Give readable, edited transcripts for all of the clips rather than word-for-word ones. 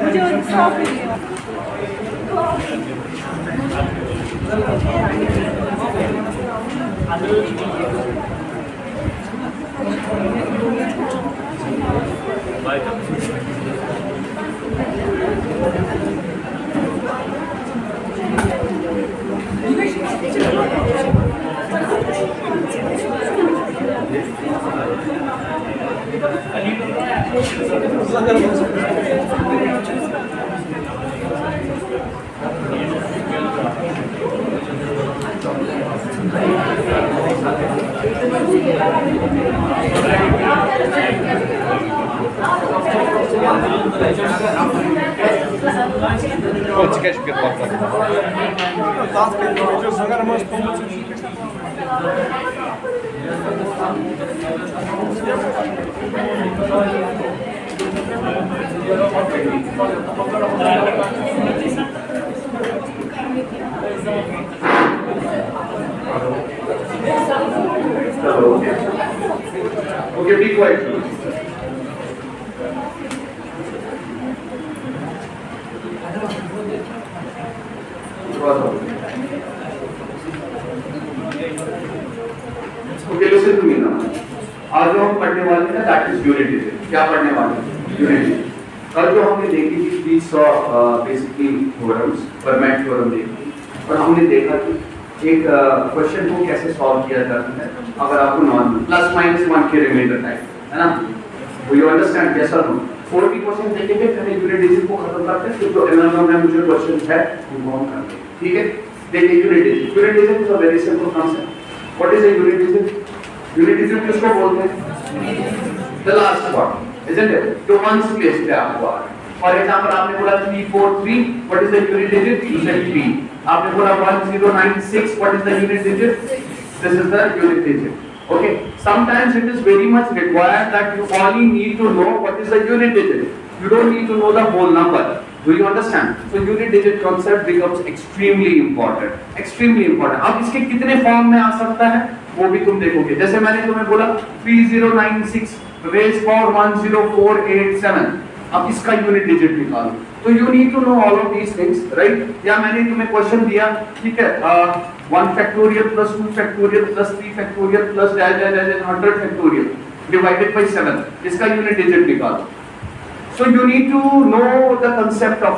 मुझे साफ Pode, quer que eu possa? Jogar mais Okay, be quiet. Okay, listen to me now. आज जो हम पढ़ने वाले हैं that is unity. क्या पढ़ने वाले हैं? Unity. कल जो हमने देखी थी we saw basically theorems, Fermat theorem देखी और हमने देखा कि एक क्वेश्चन को कैसे सॉल्व किया जाता है अगर आपको नॉन प्लस माइनस 1 के रिमाइंडर टाइप है ना, वो यू अंडरस्टैंड कैसा हो 40% देखेंगे पहले यूनिट डिजिट को खत्म करते हैं, तो एमएनएम में मुझे क्वेश्चन है वो हम करते हैं, ठीक है। देखिए unit digit is a very simple concept. What is a unit digit? Unit digit किसको बोलते हैं? The last one, isn't it? जो वंस प्लेस पे आपको आ रहा है। फॉर एग्जांपल आपने बोला 343, what is the unit digit? You said 3। आपने बोला 1096, what is the unit digit? This is the unit digit. Okay, sometimes it is very much required that you only need to know what is the unit digit. You don't need to know the whole number. Do you understand? So unit digit concept becomes extremely important. Extremely important. अब इसके कितने form में आ सकता है वो भी तुम देखोगे। जैसे मैंने तुम्हें बोला 3096 raised power 10487, अब इसका यूनिट डिजिट निकालो। तो you need to know all of these things, right? या मैंने तुम्हें क्वेश्चन दिया, ठीक है, 1 factorial plus 2 factorial plus 3 factorial plus 100 factorial divided by 7, इसका यूनिट डिजिट निकालो। So you need to know the concept of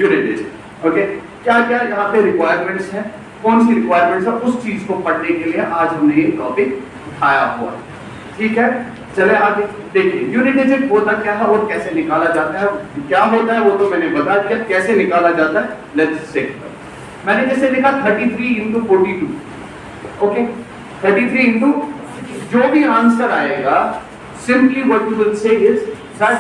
unit digit. Okay? क्या क्या यहाँ पे requirements हैं, कौन सी requirements है, उस चीज को पढ़ने के लिए आज हमने ये टॉपिक उठाया हुआ है, ठीक है। चले आगे देखिए यूनिट डिजिट होता क्या है और कैसे निकाला जाता है। क्या होता है वो तो मैंने बता दिया, कैसे निकाला जाता है लेट्स चेक। मैंने जैसे लिखा 33 into 42, ओके 33 into, जो भी आंसर आएगा simply what you will say is that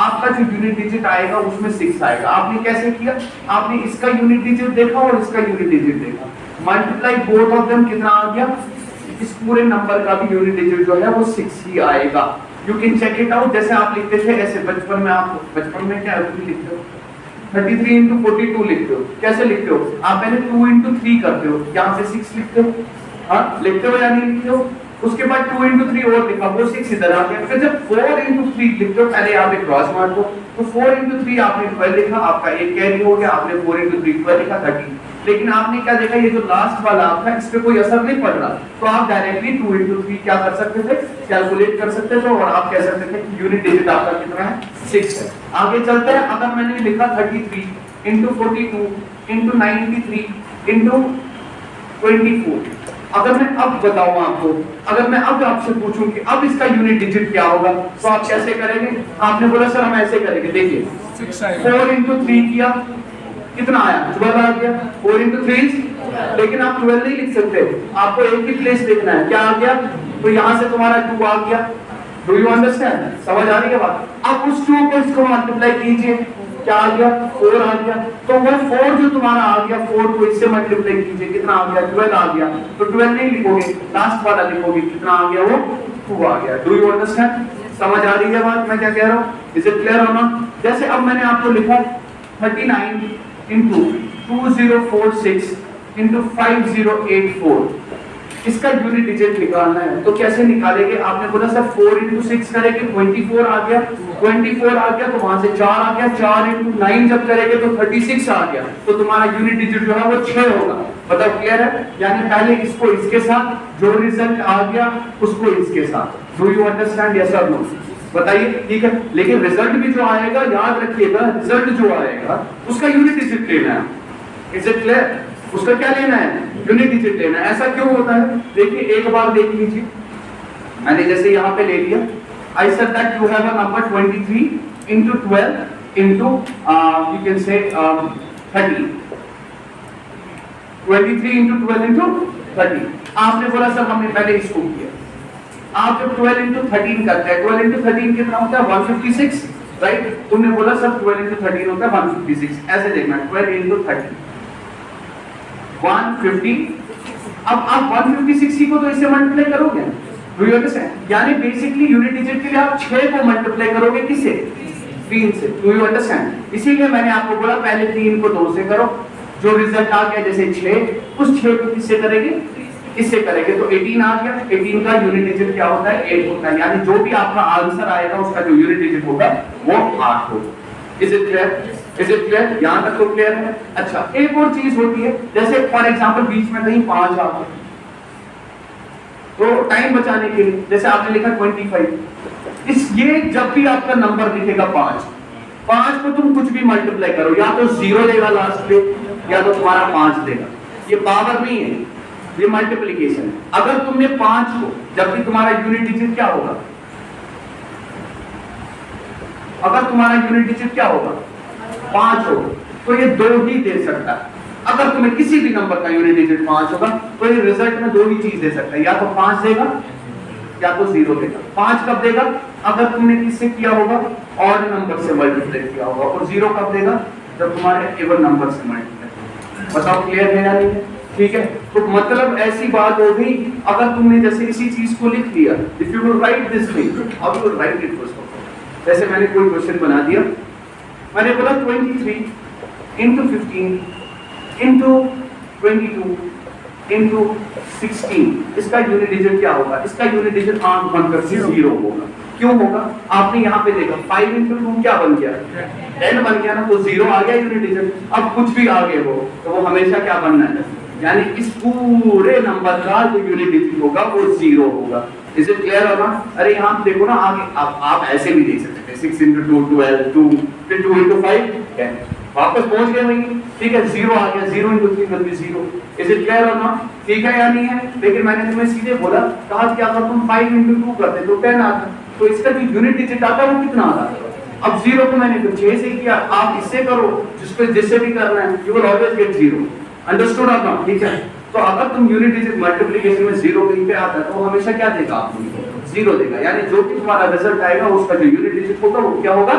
आपका जो यूनिट डिजिट आएगा उसमें 6 आएगा। आपने कैसे किया? आपने इसका यूनिट डिजिट देखा और इसका यूनिट डिजिट देखा, मल्टीप्लाई बोथ ऑफ देम, कितना आ गया? इस पूरे नंबर का भी यूनिट डिजिट जो है वो 6 ही आएगा। You can check it out. जैसे आप लिखते थे ऐसे बचपन में, आप बचपन में क्या लिखते हो? 33 into 42 लिखते हो। कैसे लिखते हो? आप पहले 2 into 3 करते हो, यहाँ पे 6 लिखते हो, हाँ लिखते हो या नहीं लिखते हो? उसके बाद 2 into 3 और लिखा, वो 6 इधर आ गया। फिर जब 4 into 3 लिखते हो, पहले यहाँ पे क्रॉस मार दो, तो 4 into 3 आपने 12 लिखा, आपका एक कैरी हो गया, आपने 4 into 3 12 लिखा 30। लेकिन आपने क्या देखा, ये जो लास्ट वाला आपका इस पे कोई असर नहीं पड़ रहा, तो आप डायरेक्टली 2 into 3 क्या कर सकते थे? कैलकुलेट कर सकते थे और आप कह सकते थे कि यूनिट डिजिट आपका कितना है? 6 है। आगे चलते हैं। अगर मैंने लिखा 33 into 42 into 93 into 24, अगर मैं अब बताऊं आपको, अगर मैं अब आपसे पूछूं कि अब इसका यूनिट डिजिट क्या होगा, तो आप कैसे करेंगे? आपने बोला सर हम ऐसे करेंगे, देखिए 4 into 3 किया, कितना आया? 12 आ गया। 4 into 3, लेकिन आप 12 नहीं लिख सकते, आपको एक ही प्लेस देखना है, क्या आ गया? तो यहाँ से तुम्हारा 2 आ गया। Do you understand? समझ आ रही है बात? अब उस 2 को इसको मल्टीप्लाई कीजिए, क्या आ गया? 4 आ गया। तो वो 4 जो तुम्हारा आ गया, 4 को इससे मल्टीप्लाई कीजिए, कितना आ गया? 12 आ गया। तो 12 नहीं लिखोगे, लास्ट वाला लिखोगे, कितना आ गया? वो 2 आ गया। Do you understand? समझ आ रही है बात मैं क्या कह रहा हूँ? इज इट क्लियर और नॉट? जैसे अब मैंने आपको लिखा 39 into 2046 into 5084, इसका यूनिट डिजिट निकालना है तो कैसे निकालेंगे? आपने बोला सर 4 into 6 करेंगे 24 आ गया, 24 आ गया तो वहां से 4 आ गया, 4 into 9 जब करेंगे तो 36 आ गया, तो तुम्हारा यूनिट डिजिट जो है वो 6 होगा। बताओ क्लियर है? यानी पहले इसको इसके साथ, जो रिजल्ट आ गया उसको इसके साथ। Do you understand? यस और नो? बताइए, ठीक है। लेकिन रिजल्ट भी जो आएगा, याद रखिएगा, रिजल्ट जो आएगा उसका यूनिट डिजिट लेना है। Is it clear? उसका क्या लेना है? यूनिट डिजिट लेना है। ऐसा क्यों होता है? देखिए एक बार देख लीजिए, मैंने जैसे यहाँ पे ले लिया, I said that you have a number 23 into 12 into you can say 30, 23 into 12 into 30। आपने बोला सर हमने पहले इसको किया। आप जब 12 into 13 करते हैं, 12 into 13 कितना होता है? 156, राइट? तुमने बोला सर 12 into 13 होता है 156। ऐसे देखना, 12 into 13 150। अब आप 156 को तो इससे मल्टीप्लाई करोगे, डू यू अंडरस्टैंड? यानी बेसिकली यूनिट डिजिट के लिए आप 6 को मल्टीप्लाई करोगे किससे? 3 से। Do you understand? इसीलिए मैंने आपको बोला पहले 3 को 2 से करो, जो रिजल्ट आ गया जैसे 6, उस 6 को किससे करेंगे? इससे करेंगे तो 18 आ गया। 18 का यूनिट डिजिट क्या होता है? 8 होता है। यानी जो भी आपका आंसर आएगा उसका जो यूनिट डिजिट होगा वो 8 होगा। Is it clear? Is it clear? यहां तक तो क्लियर है। अच्छा, एक और चीज होती है, जैसे फॉर एग्जांपल बीच में कहीं 5 आ गया, तो टाइम बचाने के लिए जैसे आपने लिखा 25, इस ये जब भी आपका नंबर दिखेगा 5 को तुम कुछ भी मल्टीप्लाई करो, या तो 0 देगा लास्ट पे, या तो तुम्हारा 5 देगा। ये पावर नहीं है, ये मल्टीप्लिकेशन है। अगर तुमने 5 को, जब भी तुम्हारा यूनिट डिजिट क्या होगा? अगर तुम्हारा यूनिट डिजिट क्या होगा? 5 होगा, तो ये 2 ही दे सकता है। अगर तुम्हें किसी भी नंबर का यूनिट डिजिट 5 होगा तो ये रिजल्ट में 2 ही चीज दे सकता है, या तो 5 देगा या तो 0 देगा। 5 कब देगा? अगर तुमने किससे किया होगा? ऑड नंबर से मल्टीप्लाई किया होगा। और 0 कब देगा? जब तुम्हारे इवन नंबर से मल्टीप्लाई। बताओ क्लियर है या नहीं? ठीक है। तो मतलब ऐसी बात हो गई, अगर तुमने जैसे इसी चीज को लिख लिया, if you will write this thing, how you will write it first of all. जैसे मैंने कोई क्वेश्चन बना दिया, मैंने बोला 23 into 15 into 22 into 16, इसका यूनिट डिजिट क्या होगा? इसका यूनिट डिजिट आंख बंद करके 0 होगा। क्यों होगा? आपने यहाँ पे देखा 5 into 2 क्या बन गया? 10 बन गया ना, तो 0 आ गया यूनिट डिजिट। अब कुछ भी आगे हो तो वो हमेशा क्या बनना है? यानी इस पूरे नंबर का जो यूनिट डिजिट होगा वो 0 होगा। इज इट क्लियर होगा? अरे यहाँ देखो ना, आगे आप ऐसे भी देख सकते हैं, 6 into 2 12, 2 फिर 2 into 5 10, वापस पहुंच गए वहीं। ठीक है, 0 आ गया, 0 into 3 will be 0। Is it clear होगा? ठीक है या नहीं है? लेकिन मैंने तुम्हें सीधे बोला, कहा कि अगर तुम 5 into 2 करते तो 10 आता, तो इसका जो यूनिट डिजिट आता है वो कितना आता? अब 0 को मैंने फिर 6 से किया, आप इससे करो, जिससे भी करना है, you will always get 0। Understood आपका? ठीक है। तो अगर तुम यूनिट डिजिट मल्टीप्लिकेशन में 0 कहीं पे आता है तो हमेशा क्या देगा? आपको 0 देगा। यानी जो भी तुम्हारा रिजल्ट आएगा उसका जो यूनिट डिजिट होगा वो क्या होगा?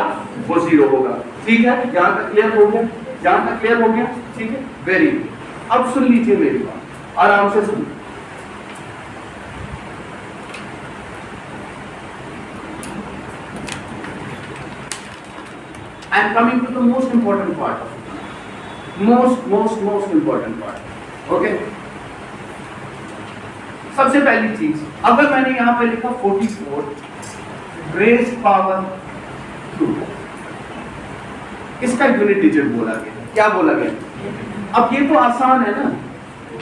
वो 0 होगा। ठीक है, यहाँ तक क्लियर हो गया? यहाँ तक क्लियर हो गया? ठीक है, वेरी गुड। अब सुन लीजिए मेरी बात, आराम से सुन। I am coming to the most important part of it. Most important part. Okay? सबसे पहली चीज, अगर मैंने यहां पे लिखा 44 रेज पावर 2, इसका यूनिट डिजिट बोला गया। क्या बोला गया? अब ये तो आसान है ना,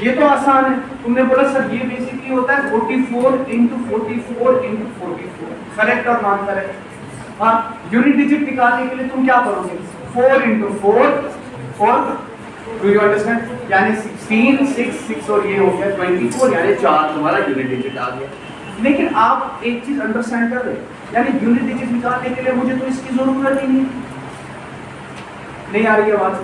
ये तो आसान है। तुमने बोला सर ये बेसिकली होता है 44 into 44 into 44, करेक्ट और नॉन करेक्ट? हाँ, यूनिट डिजिट निकालने के लिए तुम क्या करोगे? 4 into 4 4, डू यू अंडरस्टैंड? यानी 16 6 6 और ये हो गया 24, यानी 4 तुम्हारा यूनिट डिजिट आ गया। लेकिन आप एक चीज अंडरस्टैंड कर रहे हैं, यानी यूनिट डिजिट निकालने के लिए मुझे तो इसकी जरूरत ही नहीं आ रही है आवाज?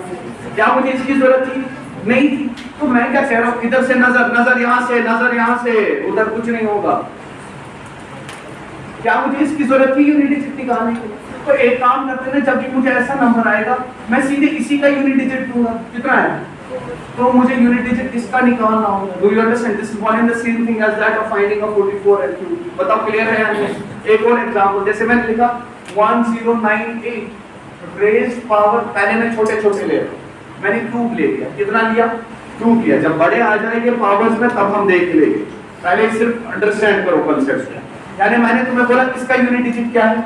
क्या मुझे इसकी जरूरत थी? नहीं थी। तो मैं क्या कह रहा हूँ, इधर से नजर यहाँ से, नजर यहाँ से, उधर कुछ नहीं होगा। क्या मुझे इसकी जरूरत थी यूनिट डिजिट निकालने के लिए? तो एक काम करते हैं, जब भी मुझे ऐसा नंबर आएगा मैं सीधे इसी का यूनिट डिजिट दूंगा। कितना है? तो मुझे यूनिट डिजिट इसका निकालना होगा। Do you understand? This is one and the same thing as that of finding a 44 and 2। बताओ क्लियर है या नहीं? एक और एग्जांपल, जैसे मैंने लिखा 1098 रेज पावर, पहले मैं छोटे छोटे ले रहा हूं, मैंने क्यूब ले लिया। कितना लिया? क्यूब लिया। जब बड़े आ जाएंगे पावर्स में तब हम देख लेंगे। पहले सिर्फ अंडरस्टैंड करो कंसेप्ट। यानी मैंने तुम्हें बोला इसका यूनिट डिजिट क्या है,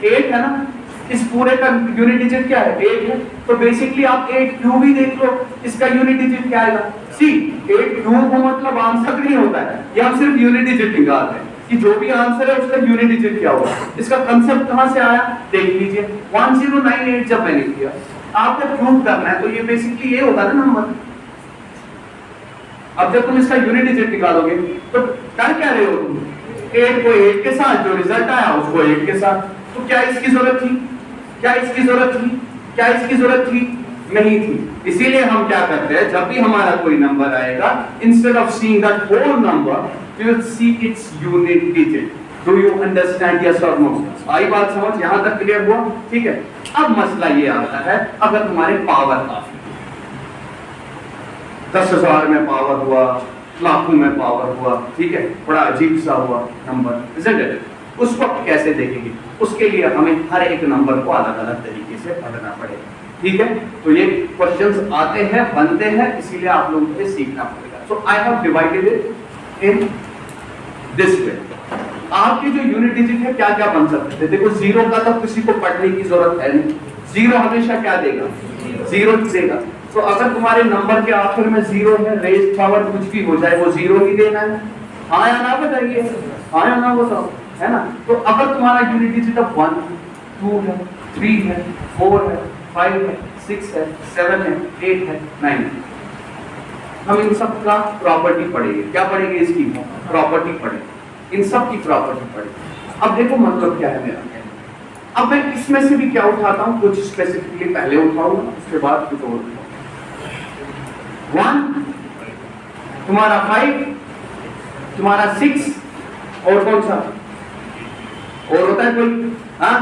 8 है ना, इस पूरे का यूनिट डिजिट क्या है, 8 है। तो बेसिकली आप 8 क्यूब भी देख लो, इसका यूनिट डिजिट क्या आएगा, सी 8 क्यूब को मतलब आंसर नहीं होता है, ये हम सिर्फ यूनिट डिजिट निकालते हैं कि जो भी आंसर है उसका यूनिट डिजिट क्या होगा। इसका कंसेप्ट कहां से आया देख लीजिए, 1098 जब मैंने किया, आपको क्यूब करना है तो ये बेसिकली ये होगा ना नंबर। अब जब तुम इसका यूनिट डिजिट निकालोगे तो कर क्या रहे हो तुम, 8 को 8 के साथ, जो रिजल्ट आया उसको 8 के साथ। तो क्या इसकी जरूरत थी, क्या इसकी जरूरत थी, क्या इसकी जरूरत थी, नहीं थी। इसीलिए हम क्या करते हैं, जब भी हमारा कोई नंबर आएगा, instead of seeing that whole number we will see its unit digit. Do you understand, yes और नो? आई बात समझ, यहां तक क्लियर हुआ? ठीक है। अब मसला ये आता है, अगर तुम्हारे पावर काफी, 10,000 में पावर हुआ, लाखों में पावर हुआ, ठीक है, बड़ा अजीब सा हुआ नंबर, इजंट इट? उस वक्त कैसे देखेंगे, उसके लिए हमें हर एक नंबर को अलग अलग तरीके से पढ़ना पड़ेगा, ठीक है। तो ये क्वेश्चंस आते हैं, बनते हैं, इसीलिए आप लोगों को सीखना पड़ेगा। So I have divided it in this way. आपके जो यूनिट डिजिट है क्या क्या बन सकते थे, देखो जीरो का तो किसी को पढ़ने की जरूरत है नहीं, जीरो हमेशा क्या देगा, जीरो ही देगा। तो अगर तुम्हारे नंबर के आखिर में जीरो है, रेज पावर कुछ भी हो जाए वो जीरो ही देना है, हाँ या ना बताइए, हाँ या ना बताओ, है ना। तो अगर तुम्हारा यूनिट डिजिट अब 1 2 है, 3 है, 4 है, 5 है, 6 है, 7 है, 8 है, 9 है, हम इन सब का प्रॉपर्टी पढ़ेंगे। क्या पढ़ेंगे, इसकी प्रॉपर्टी पढ़ेंगे, इन सब की प्रॉपर्टी पढ़ेंगे। अब देखो मतलब क्या है मेरा, अब मैं इसमें से भी क्या उठाता हूं, कुछ स्पेसिफिकली पहले उठाऊंगा, उसके बाद कुछ और उठाऊंगा। 1 तुम्हारा, 5 तुम्हारा, 6 और कौन सा और होता है कोई, हाँ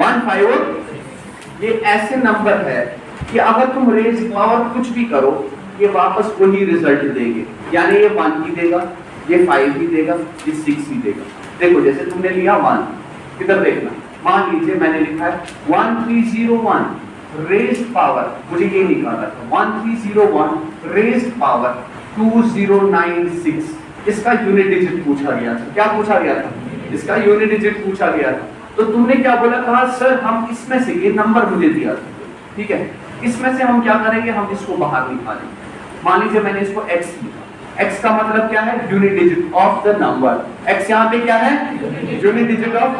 1 5 और ये ऐसे नंबर है कि अगर तुम रेज पावर कुछ भी करो ये वापस वही रिजल्ट देंगे। यानी ये 1 ही देगा, ये 5 ही देगा, ये 6 ही देगा। देखो जैसे तुमने लिया 1, इधर देखना, मान लीजिए मैंने लिखा है 1301 रेज पावर, मुझे ये निकाला था 1301 रेज पावर 2096, इसका यूनिट डिजिट पूछा गया था। क्या पूछा गया था, इसका यूनिट डिजिट पूछा गया था। तो तुमने क्या बोला, कहा सर हम इसमें से, ये नंबर मुझे दिया था, ठीक है, इसमें से हम क्या करेंगे, हम इसको बाहर निकालेंगे। मान लीजिए मैंने इसको x लिखा, x का मतलब क्या है, unit digit of the number. x यहाँ पे क्या है, यूनिट डिजिट ऑफ,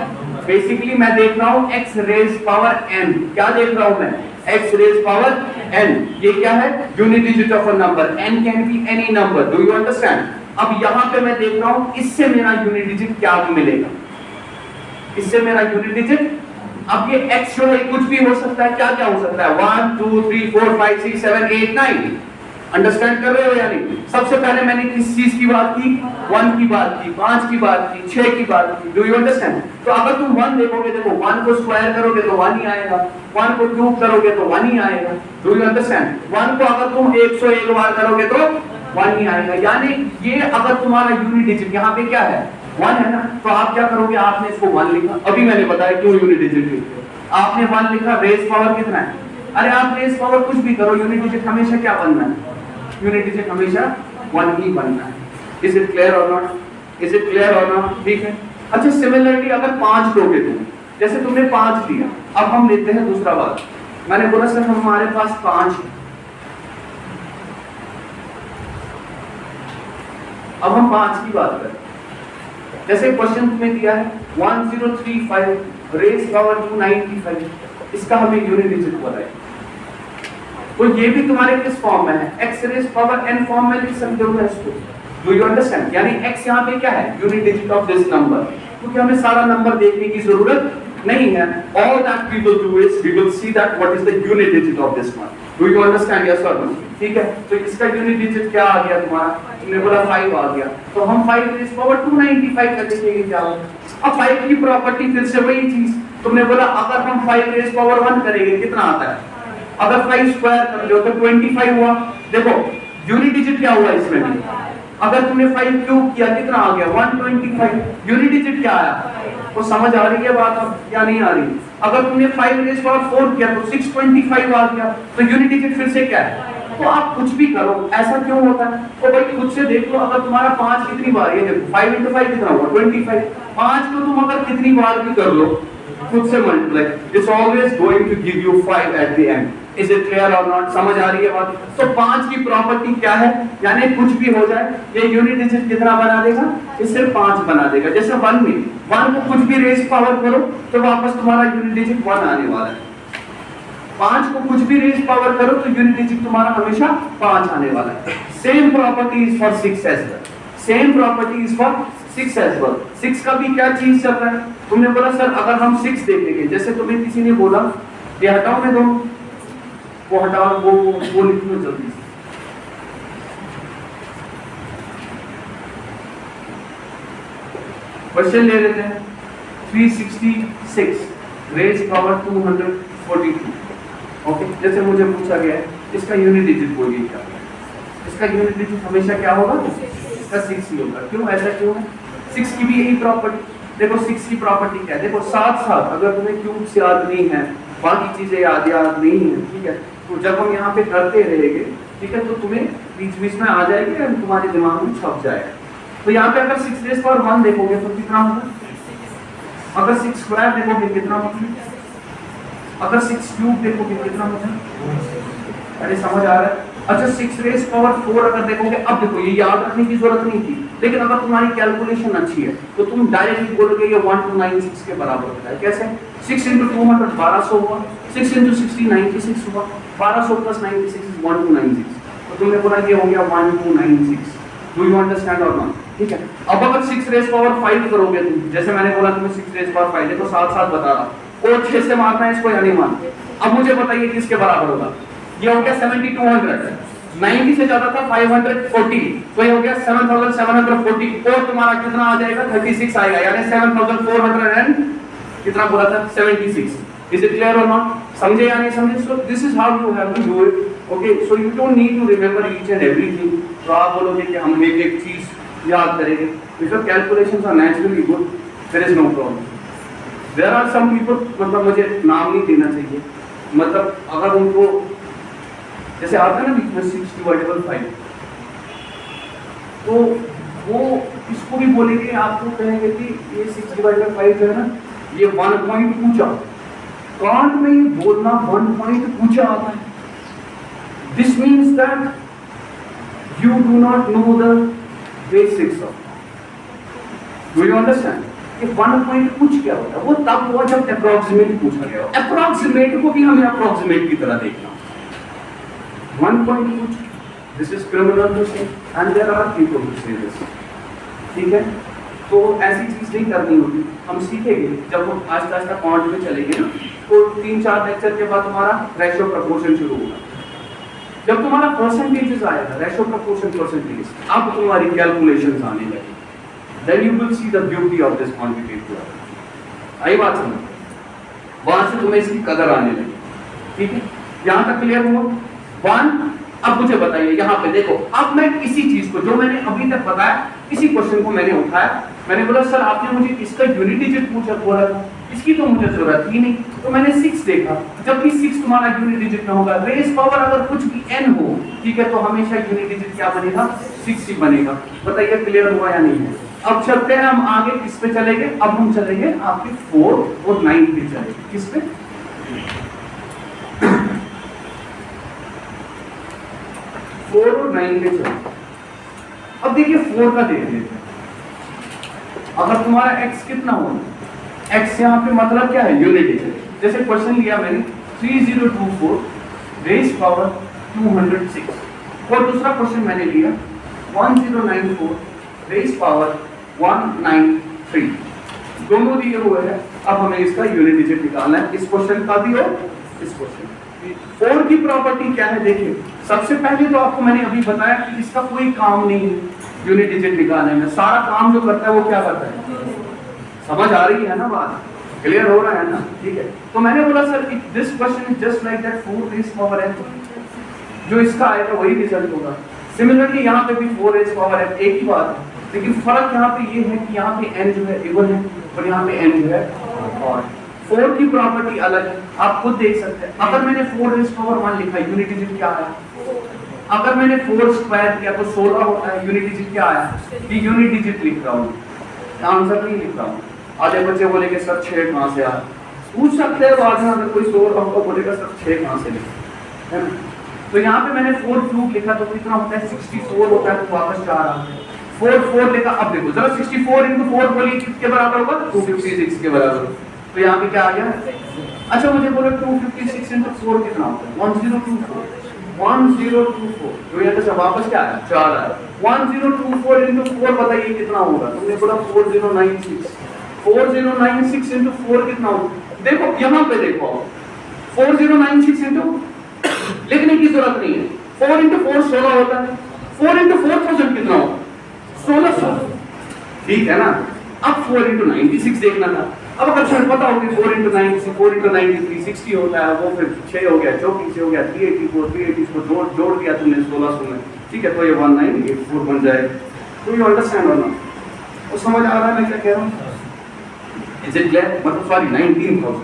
बेसिकली मैं देख रहा हूँ x रेज पावर n, क्या देख रहा हूँ मैं, x रेज पावर n, ये क्या है, unit digit of a number, n can be any number, do you understand. अब यहाँ पे मैं देख रहा हूँ इससे मेरा यूनिट डिजिट क्या मिलेगा, इससे मेरा यूनिट डिजिट, अब ये x जो है कुछ भी हो सकता है, क्या क्या हो सकता है, 1 2 3 4 5 6 7 8 9, अंडरस्टैंड कर रहे हो या नहीं। सबसे पहले मैंने किस चीज की बात की, 1 की बात की, 5 की बात की, 6 की बात की, डू यू अंडरस्टैंड। तो अगर तुम 1 देखोगे, देखो 1 को स्क्वायर करोगे तो 1 ही आएगा, 1 को क्यूब करोगे तो 1 ही आएगा, डू यू अंडरस्टैंड। 1 को अगर तुम 101 बार करोगे तो 1 ही आएगा। यानी ये अगर तुम्हारा यूनिट डिजिट यहाँ पे क्या है, 1 है ना, तो आप क्या करोगे, आपने इसको 1 लिखा, अभी मैंने बताया क्यों यूनिट डिजिट लिखते हो, आपने 1 लिखा, रेज पावर कितना है, अरे आप रेज पावर कुछ भी करो, यूनिट डिजिट हमेशा क्या बनना है, यूनिट डिजिट हमेशा 1 ही बनना है। इज इट क्लियर और नॉट, इज इट क्लियर और नॉट, ठीक है। अच्छा सिमिलरली अगर 5 लोगे तुम, जैसे तुमने 5 दिया, अब हम लेते हैं दूसरा बात, मैंने बोला सर हमारे पास 5 है, अब हम 5 की बात करें, जैसे क्वेश्चन तुम्हें दिया है 1035 रेज पावर 295, इसका हमें यूनिट डिजिट बताइए। तो ये भी तुम्हारे किस फॉर्म में है, x raise power n form में लिख सकते हो इसको, डू यू अंडरस्टैंड। यानी x यहाँ पे क्या है, unit digit of this number, क्योंकि हमें सारा नंबर देखने की जरूरत नहीं है। All that we will do is we will see that what is the unit digit of this one, do you understand, yes और नो, ठीक है। तो इसका यूनिट डिजिट क्या आ गया तुम्हारा, तुमने बोला 5 आ गया, तो हम 5 रेज पावर 295 कर देंगे, क्या होगा। अब 5 की प्रॉपर्टी फिर से वही चीज, तुमने बोला अगर हम 5 रेज पावर 1 करेंगे कितना आता है, अगर 5 स्क्वायर कर लो तो 25 हुआ। देखो यूनिट डिजिट क्या हुआ इसमें भी, अगर तुमने 5 क्यूब किया कितना आ गया 125, यूनिट डिजिट क्या आया, वो समझ आ रही है बात अब या नहीं आ रही। अगर तुमने 5 रेज पावर 4 किया तो 625 आ गया, तो यूनिट डिजिट फिर से क्या है तो आप कुछ भी करो, ऐसा क्यों होता है? तो भाई खुद से देख लो, अगर तुम्हारा 5 कितनी बार, ये देखो 5 into 5 कितना हुआ 25। 5 को तुम अगर कितनी बार भी कर लो खुद से multiply, it's always going to give you 5 at the end. Is it clear और नॉट? समझ आ रही है बात? तो 5 की प्रॉपर्टी क्या है, यानी कुछ भी हो जाए ये यूनिट डिजिट कितना बना देगा, ये सिर्फ 5 बना देगा। जैसे 1 में 1 को कुछ भी रेज पावर करो तो वापस तुम्हारा यूनिट डिजिट 1 आने वाला है। 5 को कुछ भी रेज पावर करो तो यूनिट डिजिट तुम्हारा हमेशा 5 आने वाला है। Same property is for 6 as well, same property is for 6 as well. 6 का भी क्या चीज चल रहा है, तुमने बोला सर अगर हम 6 देखेंगे, जैसे तुम्हें किसी ने बोला ये हटाओ में दो, वो हटाओ, वो लिख लो जल्दी से। क्वेश्चन ले लेते हैं 366 रेज पावर 242। ओके, जैसे मुझे पूछा गया है इसका यूनिट डिजिट बोलिए क्या है? इसका यूनिट डिजिट हमेशा क्या होगा, इसका 6 ही होगा। क्यों, ऐसा क्यों है? 6 की भी यही प्रॉपर्टी, देखो 6 की प्रॉपर्टी क्या है, देखो साथ साथ अगर तुम्हें क्यूब्स याद नहीं है, बाकी चीजें याद नहीं है, ठीक है, तो जब हम यहाँ पे करते रहेंगे, ठीक है, तो तुम्हें बीच बीच में आ जाएगी और तुम्हारे दिमाग में छप जाएगा। तो यहाँ पे अगर 6 रेज़ पावर 1 देखोगे तो कितना होगा, अगर 6 स्क्वायर देखोगे कितना होगा, अगर 6 क्यूब देखोगे कितना होगा? अरे समझ आ रहा है? अच्छा 6 रेज़ पावर 4 अगर देखोगे, अब देखो ये याद रखने की जरूरत नहीं थी, लेकिन अगर तुम्हारी कैलकुलेशन अच्छी है तो तुम डायरेक्टली बोलोगे ये 1296 के बराबर होता है। कैसे? 6 into 200 1200 हुआ, 6 into 60 96 हुआ, 1200 plus 96 is 1296। तो तुमने बोला ये हो गया 1296। डू यू अंडरस्टैंड और नॉट? ठीक है। अब अगर 6 रेज़ पावर 5 करोगे तुम, जैसे मैंने बोला तुम्हें 6 रेज़ पावर 5 है, तो साथ साथ बता रहा और 6 से मारना है इसको या नहीं मारना। अब मुझे बताइए किसके बराबर होगा? ये हो गया 7200, 90 से ज्यादा था 540, तो ये हो गया 7740, और तुम्हारा कितना आ जाएगा 36 आएगा, यानी 7400 एंड कितना पूरा था 76। इज इट क्लियर और नॉट? समझे या नहीं समझे? So this is how you have to do it. Okay, so you don't need to remember each and everything. तो आप बोलोगे कि हम एक एक चीज याद करेंगे, if your calculations are naturally good there is no problem. There are some people, मतलब मुझे नाम नहीं देना चाहिए, मतलब अगर उनको जैसे आता है ना बीच में 6/5, तो वो इसको भी बोलेंगे, आपको कहेंगे कि ये 6/5 जो है ना ये 1 पॉइंट ऊंचा, कांट में ये बोलना 1 पॉइंट ऊंचा आता है। This means that you do not know the basics of, do you understand? कि 1 पॉइंट कुछ क्या होता है, वो तब हुआ जब अप्रोक्सीमेट पूछा गया हो। अप्रोक्सीमेट को भी हमें अप्रोक्सीमेट की तरह देखना। 1 पॉइंट कुछ, this is criminal to say, and there are people who say this. ठीक है, तो ऐसी चीज नहीं करनी होगी, हम सीखेंगे जब हम आस्ते आस्ते पॉइंट में चलेंगे ना, तो 3-4 लेक्चर के बाद तुम्हारा रेशियो प्रोपोर्शन शुरू होगा। जब तुम्हारा परसेंटेजेस आएगा, रेशियो प्रोपोर्शन परसेंटेज, अब तुम्हारी कैलकुलेशंस आने लगेगी, then you will see the beauty of this quantitative. आई बात समझ? वहां से तुम्हें इसकी कदर आने लगी। ठीक है, यहां तक क्लियर हुआ? 1। अब मुझे बताइए यहाँ पे देखो, अब मैं किसी चीज को जो मैंने अभी तक बताया, किसी क्वेश्चन को मैंने उठाया, मैंने बोला सर आपने मुझे इसका यूनिट डिजिट पूछा बोला था, इसकी तो मुझे जरूरत ही नहीं, तो मैंने 6 देखा, जबकि 6 तुम्हारा यूनिट डिजिट में होगा। रेज पावर अगर कुछ भी n हो, ठीक है, तो हमेशा यूनिट डिजिट क्या बनेगा? 6 ही बनेगा। बताइए क्लियर हुआ या नहीं है? अब चलते हैं हम आगे, किस पे चलेंगे? अब हम चलेंगे आपके 4 और 9 पे चलेंगे। किस पे? 4 और 9 पे चलेंगे। अब देखिए 4 का देख लेते हैं। अगर तुम्हारा x कितना होगा, x यहाँ पे मतलब क्या है? Unit digit. जैसे क्वेश्चन लिया मैंने 3024 रेज पावर 206, और दूसरा क्वेश्चन मैंने लिया 1094 रेज पावर 193, दोनों दिए हुए हैं। अब हमें इसका यूनिट डिजिट निकालना है, इस क्वेश्चन का भी और इस क्वेश्चन। 4 की प्रॉपर्टी क्या है? देखिए सबसे पहले तो आपको मैंने अभी बताया कि इसका कोई काम नहीं है यूनिट डिजिट निकालने में, सारा काम जो करता है वो क्या करता है? समझ आ रही है ना बात? क्लियर हो रहा है ना? ठीक है, तो मैंने बोला sir this question is just like that 4 raise power n, जो इसका आएगा वही रिजल्ट होगा। सिमिलरली यहाँ पे भी 4 रेज पावर n, एक ही बात है, लेकिन फर्क यहाँ पे ये है कि यहाँ पे n जो है इवन है और यहाँ पे n जो है ऑड। 4 की प्रॉपर्टी अलग है, आप खुद देख सकते हैं। अगर मैंने 4 रेज पावर 1 लिखा, यूनिट डिजिट क्या है? अगर मैंने 4 स्क्वायर किया तो 16 होता है। यूनिट डिजिट क्या आया? ये यूनिट डिजिट लिख रहा हूँ, आंसर नहीं लिख रहा हूँ। आधे बच्चे बोलेंगे सर 6 कहाँ से आया? पूछ सकते हैं बाद में, अगर कोई 16 बोलेगा सर 6 कहाँ से लिखा, है ना? तो यहाँ पे मैंने 4 क्यूब लिखा तो कितना होता है? 64 होता है। तो वापस 4 आ गए, 4 लिखा। अब देखो जरा 64 into 4 बोलिए किसके बराबर होगा? 256 के बराबर। तो यहाँ पे क्या आ गया? अच्छा मुझे बोलो 256 into 4 कितना होता है? 1024। 1024। तो यहाँ से वापस क्या आया? 4 आया। 1024 into 4 बताइए कितना होगा? तुमने बोला 4096। 4096 into 4 कितना होगा? देखो यहाँ पे देखो, 4096 into लिखने की जरूरत नहीं है। 4 into 4 16 होता है। 4 into 4000 कितना होगा? 1600। ठीक है ना? अब 4 into 96 देखना था। अब अगर तुम्हें पता हो कि 4 into 96, 4 into 93 60 होता है, वो फिर 6 हो गया, 34 हो गया, 384 जोड़ दिया तुमने 1600 में, ठीक है? तो ये 1984 बन जाएगा। तो यू अंडरस्टैंड हो ना? वो समझ आ रहा है मैं क्या कह रहा हूँ? Is it clear? मतलब सॉरी 19,000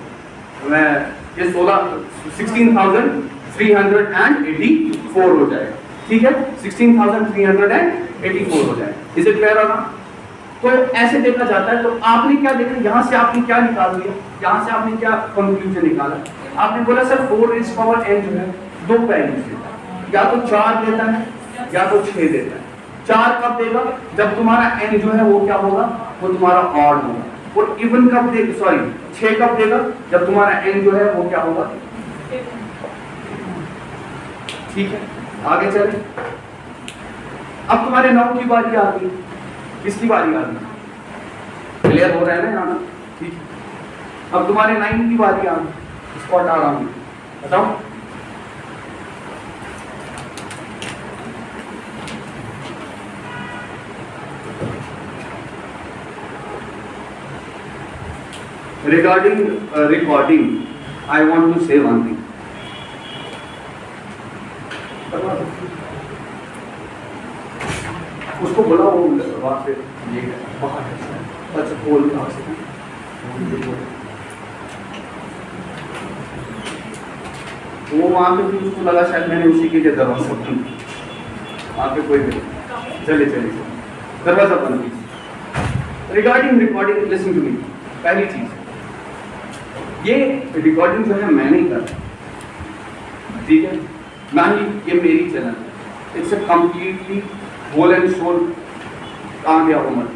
मैं ये 16,384 हो जाएगा, ठीक है? 16,384 हो जाएगा। इज इट क्लियर होना? तो ऐसे देखा जाता है। तो आपने क्या देखा? यहाँ से आपने क्या निकाल दिया? यहाँ से आपने क्या कंक्लूजन निकाला? आपने बोला सर 4 raised power n जो है 2 वैल्यूज देता है, या तो 4 देता है या तो 6 देता है। 4 कब देगा? जब तुम्हारा n जो है वो क्या होगा? वो तुम्हारा ऑड होगा। और इवन कब देगा? सॉरी 6 कब देगा? जब तुम्हारा n जो है वो क्या होगा? ठीक है, आगे चले। अब तुम्हारे 9 की बारी आ गई। किसकी बारी आ गई? क्लियर हो रहा है ना यहाँ? ठीक है। अब तुम्हारे 9 की बारी आ गई। इसको हटा रहा हूँ, बताओ। Regarding recording, I want to say one thing. उसको बोला वो वहाँ पे ये बाहर है, अच्छा बोल कहाँ से? वो वहाँ पे भी उसको लगा शायद मैंने उसी के दरवाजा बंद, वहाँ पे कोई नहीं। चले दरवाजा बंद कीजिए। Regarding recording, listen to me. पहली चीज, ये रिकॉर्डिंग जो है मैं नहीं कर रहा, ठीक है? ना ही ये मेरी चैनल है। It's a completely whole and soul. कहाँ गया उमर?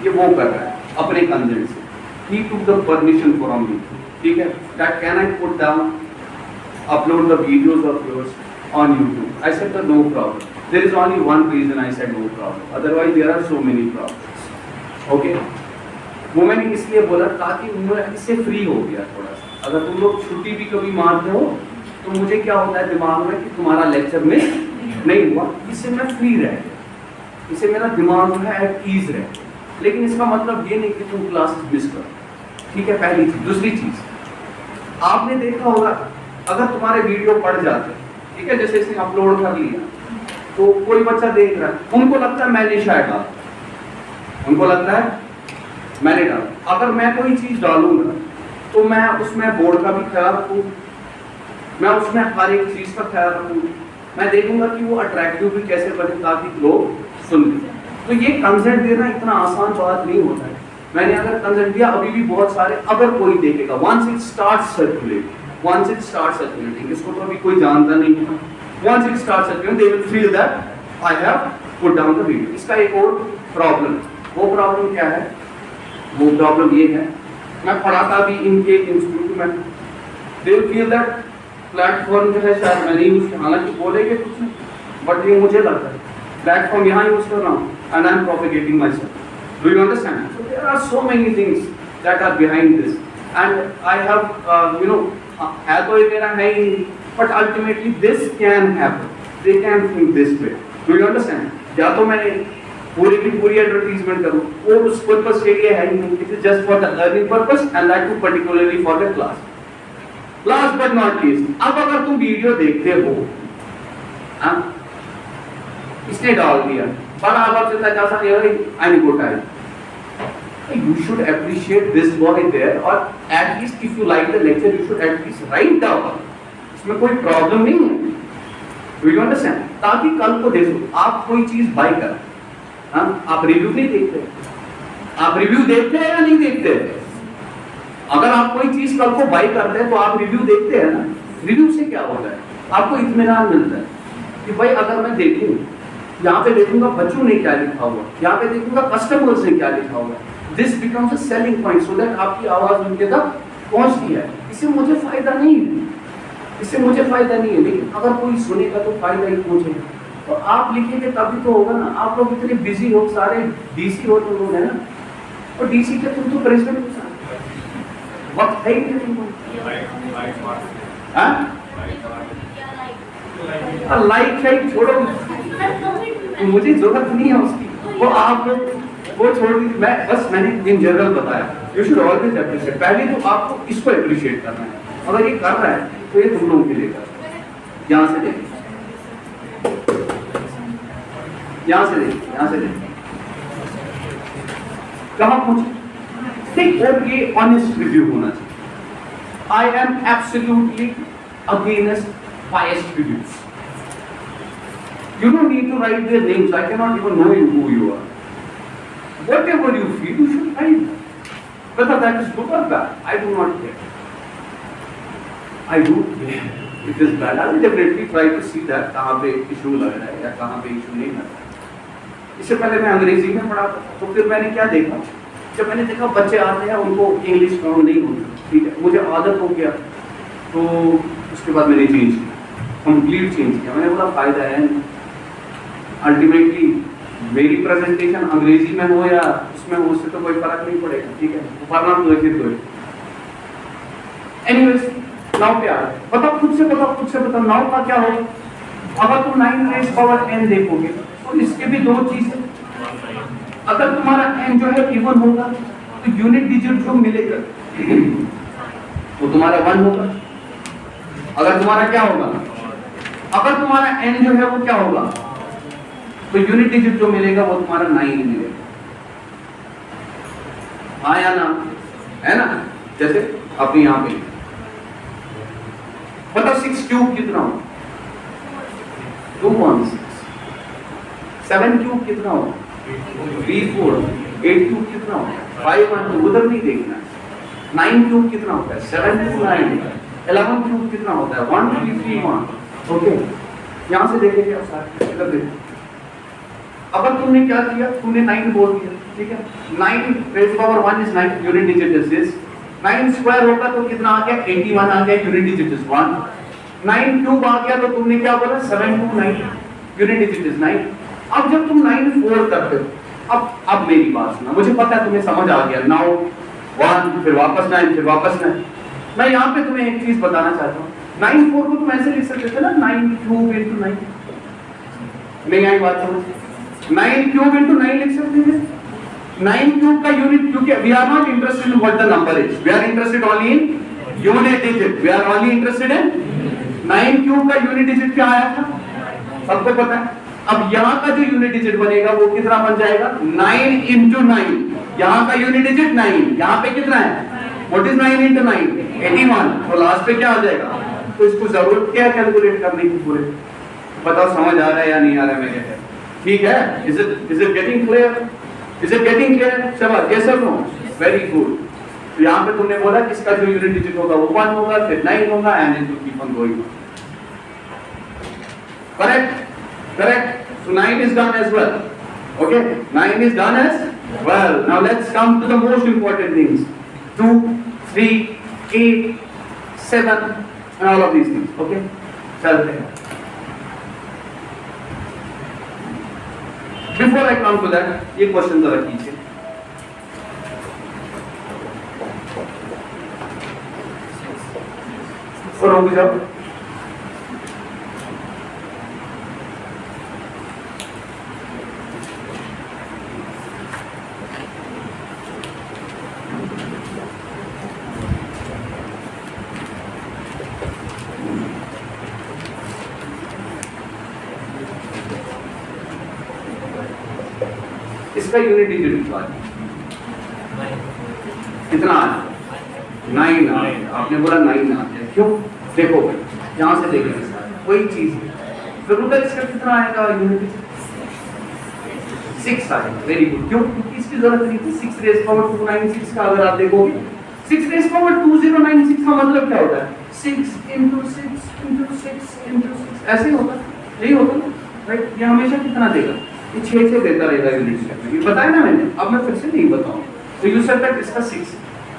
ये वो कर रहा है अपने कंसेंट से। He took the permission from me, ठीक है? That can I put down, upload the videos of yours on YouTube? I said that no problem. There is only one reason I said no problem. Otherwise there are so many problems. Okay? वो मैंने इसलिए बोला ताकि मैं इससे free हो गया थोड़ा सा। अगर तुम लोग छुट्टी भी कभी मारते हो तो मुझे क्या होता है दिमाग में कि तुम्हारा लेक्चर में नहीं हुआ, इससे मैं फ्री रह गया, इससे मेरा दिमाग जो है एट ईज रहे। लेकिन इसका मतलब ये नहीं कि तुम क्लासेस मिस करो, ठीक है? पहली चीज। दूसरी चीज, आपने देखा होगा अगर तुम्हारे वीडियो पढ़ जाते, ठीक है, जैसे इसने अपलोड कर लिया तो कोई बच्चा देख रहा है, उनको लगता है मैंने शायद डाला, उनको लगता है मैंने डाला। अगर मैं कोई चीज डालूंगा तो मैं उसमें बोर्ड का भी ख्याल रखूँ, मैं उसमें हर एक चीज का ख्याल रखूँ, मैं देखूंगा कि वो अट्रैक्टिव भी कैसे बने ताकि लोग सुन लें। तो ये कंसेंट देना इतना आसान बात नहीं होता है। मैंने अगर कंसेंट दिया, अभी भी बहुत सारे, अगर कोई देखेगा, once it starts circulating, इसको तो अभी कोई जानता नहीं है, once it starts circulating, they will feel that I have put down the video. इसका एक और प्रॉब्लम, वो प्रॉब्लम क्या है? वो प्रॉब्लम ये है, मैं पढ़ाता भी इनके इंस्टीट्यूट में, they will feel that platform जो है शायद मैंने यूज किया, हालांकि बोलेंगे कुछ नहीं, बट ये मुझे लगता है प्लेटफॉर्म यहाँ यूज कर रहा हूँ and I am propagating myself. Do you understand? So there are so many things that are behind this, and I have है तो ये मेरा है ही, but ultimately this can happen. They can think this way. Do you understand? या तो मैंने पूरी की पूरी एडवर्टीजमेंट करूँ, वो उस पर्पस के लिए है ही नहीं, it is just for the learning purpose and that too particularly for the class. Last but not least, अब अगर तुम वीडियो देखते हो, इसने डाल दिया, बराबर से जैसा ये आई गुड आई, you should appreciate this boy there, or at least if you like the lecture you should at least write down. इसमें कोई प्रॉब्लम नहीं है, विल यू अंडरस्टैंड? ताकि कल को देखो आप कोई चीज बाय कर, हाँ, आप रिव्यू नहीं देखते, आप रिव्यू देखते हैं या नहीं देखते? अगर आप कोई चीज कल को बाय करते हैं तो आप रिव्यू देखते हैं ना। रिव्यू से क्या होता है? आपको इत्मीनान मिलता है कि भाई अगर मैं देखूं, यहाँ पे देखूंगा बच्चों ने क्या लिखा हुआ, यहाँ पे देखूंगा कस्टमर्स ने क्या लिखा हुआ, this becomes a selling point so that आपकी आवाज उनके तक पहुंचती है। इससे मुझे फायदा नहीं है, इससे मुझे फायदा नहीं है, लेकिन अगर कोई सुनेगा तो फायदा ही पहुंचेगा। तो आप लिखेंगे तभी तो होगा ना। आप लोग इतने बिजी हो, सारे डीसी हो तुम लोग, है ना, और डीसी के तुम तो प्रेसिडेंट हो, वक्त है ही नहीं तुमको। लाइक शाइक छोड़ो, मुझे जरूरत नहीं है उसकी, वो आप वो छोड़ दी। मैंने इन जनरल बताया, यू शुड ऑलवेज अप्रिशिएट। पहले तो आपको इसको अप्रिशिएट करना है, अगर ये कर रहा है तो ये तुम लोगों के लिए कर रहा है। यहाँ से देखिए, यहाँ से देखिए, यहाँ से देखिए, कहाँ पहुंचे ठीक, और ये ऑनेस्ट रिव्यू होना चाहिए। I am absolutely against biased reviews. You don't need to write their names. I cannot even know who you are. Whatever you feel, you should write. Whether that is good or bad, I do not care. I do care. It is bad. I will definitely try to see that कहाँ पे issue लग रहा है या कहाँ पे issue नहीं लग रहा है। इससे पहले मैं अंग्रेजी में पढ़ा था, तो फिर मैंने क्या देखा, जब मैंने देखा बच्चे आते हैं उनको इंग्लिश फॉर्म नहीं होती, ठीक है, मुझे आदत हो गया, तो उसके बाद मैंने चेंज किया, कंप्लीट चेंज किया। मैंने बोला फायदा है, अल्टीमेटली मेरी प्रेजेंटेशन अंग्रेजी में हो या उसमें हो, उससे तो कोई फर्क नहीं पड़ेगा, ठीक है, पढ़ना तो ऐसे तो है। एनीवेज, नाउ क्या है, बताओ खुद से बताओ नाउ का क्या होगा। अगर तुम 9 रेज़ पावर n देखोगे तो इसके भी दो चीजें, अगर तुम्हारा n जो है इवन होगा तो यूनिट डिजिट जो मिलेगा वो तुम्हारा 1 होगा। अगर तुम्हारा क्या होगा, अगर तुम्हारा n जो है वो क्या होगा, तो यूनिट डिजिट जो मिलेगा वो तुम्हारा 9 मिलेगा। हाँ या ना, है ना? जैसे अपने यहाँ पे बताओ 6 क्यूब कितना होगा, 216। 7 क्यूब कितना होगा, 3 4। 8 क्यूब कितना होगा, 5 1 2। उधर नहीं देखना। 9 क्यूब कितना होता है, 7 2 9। 11 क्यूब कितना होता है, 1 3 3 1। ओके, यहाँ से देखेंगे आप सारे, इधर देखो। अगर तुमने क्या किया, तुमने 9 बोल दिया, ठीक है, 9 rays power 1 is 9, unit digit is this. 9 square होगा तो कितना आ गया, 81 आ गया, यूनिट डिजिट इज 1। 9 क्यूब आ गया तो तुमने क्या बोला, 7 2 9, यूनिट डिजिट इज 9। अब जब तुम 9 4 करते हो, अब मेरी बात सुना, मुझे पता है तुम्हें समझ आ गया। नाउ 1 फिर वापस 9 फिर वापस 9। मैं यहाँ पे तुम्हें एक चीज बताना चाहता हूँ, 9 4 को तुम ऐसे लिख सकते थे ना, 9 क्यूब इनटू 9। नहीं आई बात समझ? 9 क्यूब इनटू 9 लिख सकते थे। 9 क्यूब का यूनिट, क्योंकि we are not interested in what the number is, we are interested only in unit digit. We are only interested in 9 cube का यूनिट डिजिट क्या आया था, सबको पता है। अब यहाँ का जो यूनिट डिजिट बनेगा वो कितना बन जाएगा, 9 into 9। यहाँ का यूनिट डिजिट 9, यहाँ पे कितना है, व्हाट इज 9 into 9, 81। तो लास्ट पे क्या आ जाएगा, तो इसको जरूरत क्या कैलकुलेट करने की पूरे। बताओ समझ आ रहा है या नहीं आ रहा है मेरे? ठीक है, is it getting clear, is it getting clear? शाबाश, यस और नो, वेरी गुड। तो यहाँ पे तुमने बोला कि इसका जो यूनिट डिजिट होगा वो 1 होगा, फिर 9 होगा, and it will keep on going. Correct? Correct? So 9 is done as well. Okay? 9 is done as well. Now let's come to the most important things. 2, 3, 8, 7 and all of these things. Okay? चलते हैं. Before I come to that, ये question जरा कीजिए. और रुक जाओ. इसका unit digit कितना है, 9 आ गया। आपने बोला 9 आ गया, क्यों? देखो भाई, यहाँ से देखेंगे कोई चीज जरूरत इसका कितना आएगा यूनिट 6 आएगा। Very good. क्यों? क्योंकि इसकी जरूरत नहीं थी। 6 रेज़ पावर 296 का अगर आप देखोगे 6 रेज़ पावर 2096 का मतलब क्या होता है? 6 into 6 into 6 into 6 ऐसे ही होता है, यही होता है राइट। ये हमेशा कितना देगा? ये 6 देता रहेगा यूनिट स्टेप में। ये बताया ना मैंने, अब मैं फिर से नहीं बताऊं। तो यू सेड दैट इसका 6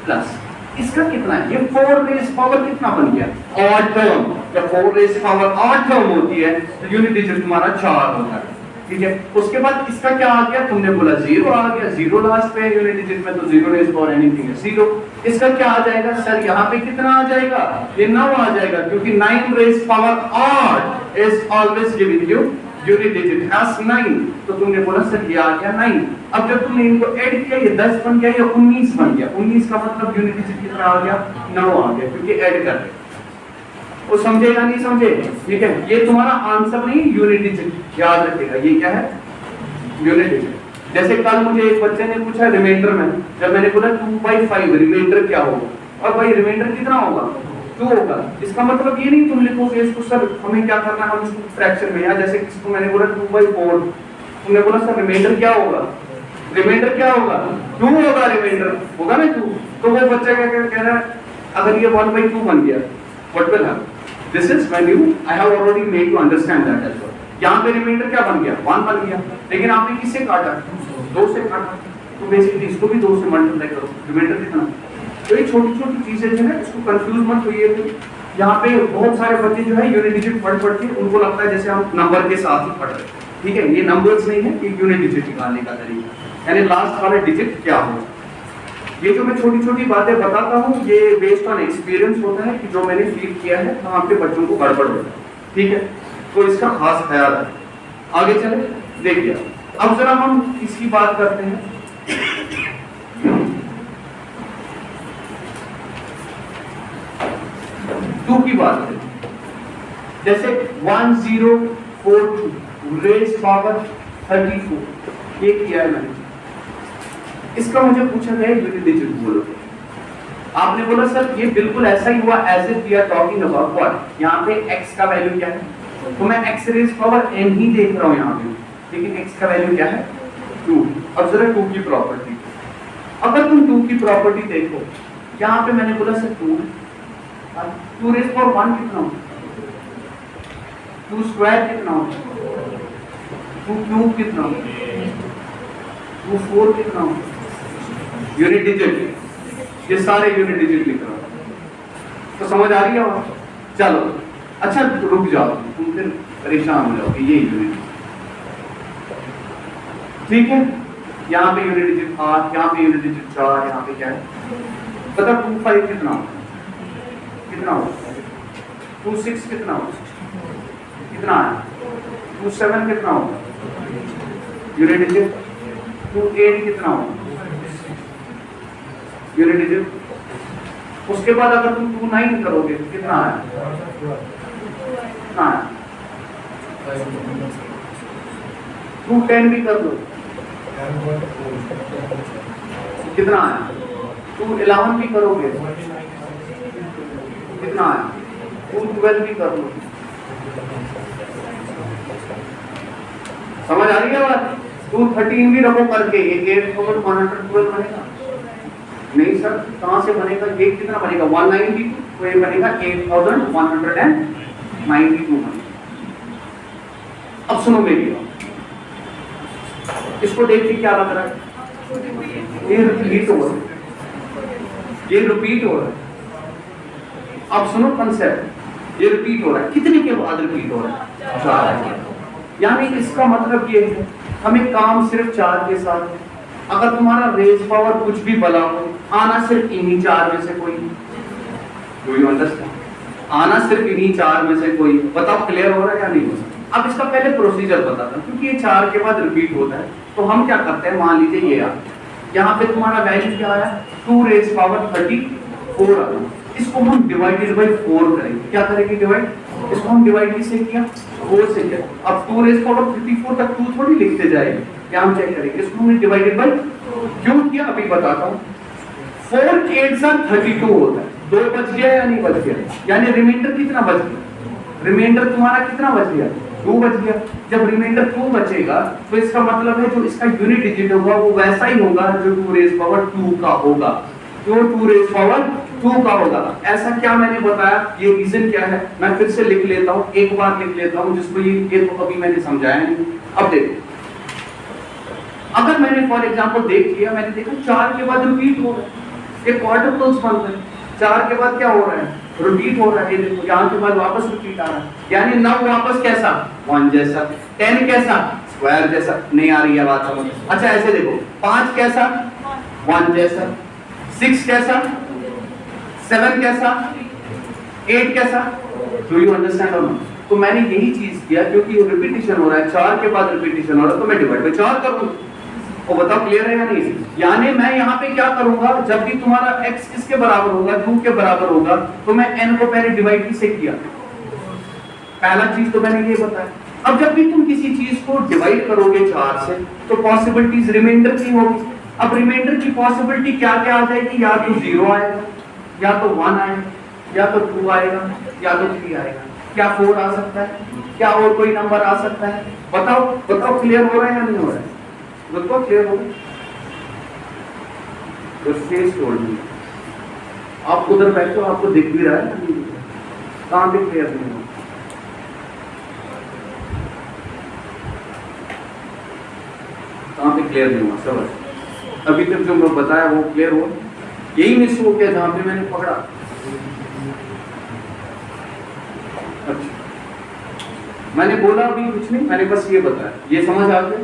प्लस इसका कितना है? ये 4 रेज़ पावर कितना बन गया? Odd term. जब 4 रेज़ पावर ऑड टर्म होती है तो यूनिट डिजिट तुम्हारा 4 होता है, ठीक है। उसके बाद इसका क्या आ गया? तुमने बोला 0 आ गया, 0 लास्ट पे यूनिट डिजिट में, तो 0 रेज़ पावर एनीथिंग है 0। इसका क्या आ जाएगा सर? यहाँ पे कितना आ जाएगा? ये 9 आ जाएगा, क्योंकि 9 rays power odd is always giving you unit digit has 9। तो तुमने बोला सर ये आ गया 9। अब जब तुमने इनको ऐड किया ये 10 बन गया या 19 बन गया। 19 का मतलब यूनिट डिजिट कितना आ गया? 9 आ गया, क्योंकि ऐड कर रहे। वो समझे या नहीं समझे? ठीक है, ये तुम्हारा आंसर नहीं, यूनिट डिजिट याद रखेगा। ये क्या है? Unit digit. जैसे कल मुझे एक बच्चे ने पूछा रिमाइंडर में, जब मैंने बोला 2/5 रिमाइंडर क्या होगा, और भाई रिमाइंडर कितना होगा? 2 होगा। इसका मतलब ये नहीं तुम लिखोगे इसको सर हमें क्या करना है, हम इसको फ्रैक्शन में, या जैसे किसको मैंने बोला 2/4, तुमने बोला सर रिमाइंडर क्या होगा? रिमाइंडर क्या होगा? 2 होगा, रिमाइंडर होगा ना 2। तो वो बच्चा क्या कह रहा है, अगर ये 1/2 बन गया, what will happen? This is when you I have already made you understand that as well. यहाँ पे रिमाइंडर क्या बन गया? 1 बन गया, लेकिन आपने किससे काटा? 2 से काटा। तो बेसिकली इसको भी 2 से मल्टीप्लाई करो, रिमाइंडर कितना? तो ये छोटी छोटी चीजें जो है इसको कंफ्यूज मत होइए। यहाँ पे बहुत सारे बच्चे जो है यूनिट डिजिट पढ़ के उनको लगता है जैसे हम नंबर के साथ ही पढ़ रहे हैं, ठीक है। ये नंबर्स नहीं है, ये यूनिट डिजिट निकालने का तरीका, यानी लास्ट वाला डिजिट क्या होगा। ये जो मैं छोटी छोटी बातें बताता हूँ ये बेस्ड ऑन एक्सपीरियंस होता है कि जो मैंने फील किया है वहाँ पे बच्चों को गड़बड़ होता है, ठीक है। तो इसका खास ख्याल है। आगे चले, देखिए अब जरा हम इसकी बात करते हैं। 2 की बात करें, जैसे 1042 रेज़ पावर 34 ये किया है मैंने। इसका मुझे पूछा गया यूनिट डिजिट बोलो। आपने बोला सर ये बिल्कुल ऐसा ही हुआ as if we are talking about what. यहाँ पे x का वैल्यू क्या है? तो मैं x रेज़ पावर n ही देख रहा हूँ यहाँ पे, लेकिन x का वैल्यू क्या है? 2। अब जरा 2 की प्रॉपर्टी, अगर तुम 2 की प्रॉपर्टी देखो, यहाँ पे मैंने बोला सर 2 2 रेज़ पावर 1 कितना होगा? 2 स्क्वायर कितना होगा? 2 क्यूब कितना होगा? 2 4 कितना होगा? यूनिट डिजिट, ये सारे यूनिट डिजिट लिख रहा हूं, तो समझ आ रही है बात? चलो अच्छा रुक जाओ, तुम फिर परेशान हो जाओगे। ये यूनिट ठीक है, यहाँ पे यूनिट डिजिट 8, यहाँ पे यूनिट डिजिट 4, यहाँ पे क्या है पता? 25 कितना होगा? कितना होगा? 26 कितना होगा? कितना है? 27 कितना होगा? यूनिट डिजिट 28 कितना होगा? Unit digit. उसके बाद अगर तुम 29 करोगे तो कितना है? कितना है? 210 भी कर दो, कितना है? 211 भी करोगे कितना है? 212 भी कर लो। समझ आ रही है बात? 213 भी रखो करके, ये 8112 बनेगा? नहीं सर, कहाँ से बनेगा? ये कितना बनेगा? 192, तो ये बनेगा 8192 बनेगा। अब सुनो मेरी बात, इसको देख के क्या लग रहा है? ये रिपीट हो रहा है, ये रिपीट हो रहा है। अब सुनो कंसेप्ट, ये रिपीट हो रहा है, कितने के बाद रिपीट हो रहा है? 4। यानी इसका मतलब ये है हमें काम सिर्फ 4 के साथ है। अगर तुम्हारा रेज़ पावर कुछ भी बला हो, आना सिर्फ इन्हीं 4 में से कोई। Do you understand? आना सिर्फ इन्हीं 4 में से कोई। बताओ क्लियर हो रहा है या नहीं हो रहा? अब इसका पहले प्रोसीजर बताता हूं, क्योंकि ये 4 के बाद रिपीट होता है। तो हम क्या करते हैं, मान लीजिए ये आ, यहाँ पे तुम्हारा वैल्यू क्या आया? 2 रेज़ पावर 34 आया। इसको हम डिवाइडेड बाई 4 करेंगे। क्या करेंगे डिवाइड? इसको हम डिवाइड किससे किया? 4 से किया। अब 2 रेज़ पावर 34 तक 2 थोड़ी लिखते जाएंगे, क्या हम चेक करेंगे? इसको हमने डिवाइडेड बाई क्यों किया अभी बताता हूँ। 4 के 8 से 32 होता है। 2 बच गया या नहीं बच गया? यानी रिमाइंडर कितना बच गया? रिमाइंडर तुम्हारा कितना बच गया? 2 बच गया। जब रिमाइंडर 2 बचेगा तो इसका मतलब है जो इसका यूनिट डिजिट होगा वो वैसा ही होगा जो 2 रेज़ पावर 2 का होगा, जो 2 रेज़ पावर 2 का होगा। ऐसा क्या मैंने बताया, ये रीजन क्या है, मैं फिर से लिख लेता हूँ, एक बार लिख लेता हूँ, जिसको ये तो अभी मैंने समझाया नहीं। अब देखो, अगर मैंने फॉर एग्जांपल देख लिया, मैंने देखा 4 के बाद रिपीट हो रहा है, ये क्वाड्रुपल्स बन रहे हैं, 4 के बाद क्या हो रहा है, रिपीट हो रहा है, ये देखो यहाँ के बाद वापस रिपीट आ रहा है, यानी 9 वापस कैसा 1 जैसा, 10 कैसा स्क्वायर जैसा, नहीं आ रही है बात समझ। अच्छा ऐसे देखो, 5 कैसा 1 जैसा, 6 कैसा 7 कैसा, 8 कैसा, डू यू अंडरस्टैंड और नॉट? तो मैंने यही चीज किया, क्योंकि रिपीटिशन हो रहा है, 4 के बाद रिपीटिशन हो रहा है, तो मैं डिवाइड बाय 4 करूंगा। और बताओ क्लियर है या नहीं? यानी मैं यहाँ पे क्या करूंगा, जब भी तुम्हारा x किसके बराबर होगा, 2 के बराबर होगा, तो मैं n को पहले डिवाइड किससे किया, पहला चीज तो मैंने ये बताया। अब जब भी तुम किसी चीज को डिवाइड करोगे 4 से, तो पॉसिबिलिटीज रिमाइंडर की होगी। अब रिमाइंडर की पॉसिबिलिटी क्या क्या आ जाएगी, या तो 0 आएगा, या तो 1 आएगा, या तो 2 आएगा, या तो 3 आएगा, क्या 4 आ सकता है, क्या और कोई नंबर आ सकता है? बताओ बताओ, क्लियर हो रहा है या नहीं हो रहा है? बताओ क्लियर हो रहा है? फेस तोड़ दी, आप उधर बैठो, आपको दिख भी रहा है, कहाँ पे क्लियर नहीं हो? कहाँ पे क्लियर नहीं हुआ? सब अभी तक जो मैं बताया वो क्लियर हो, यही मिस हो गया जहां पे मैंने पकड़ा। अच्छा, मैंने बोला अभी कुछ नहीं, मैंने बस ये बताया, ये समझ आ गया,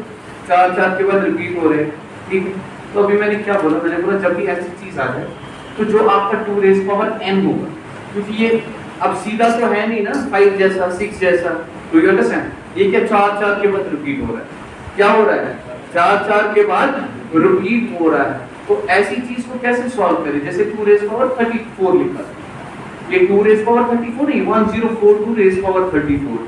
4 के बाद रिपीट हो रहे हैं, ठीक है। तो अभी मैंने क्या बोला, मैंने बोला जब भी ऐसी चीज आ जाए तो जो आपका 2 रेज़ पावर n होगा, क्योंकि ये अब सीधा तो है नहीं ना 5 जैसा 6 जैसा, तो यू अंडरस्टैंड, ये क्या 4 के बाद रिपीट हो रहा है, क्या हो रहा है, 4 के बाद रिपीट हो रहा है। तो ऐसी चीज को कैसे सॉल्व करें, जैसे 2 रेज़ पावर 34 लिखा, ये 2 रेज़ पावर 34 नहीं, 1042 रेज़ पावर 34।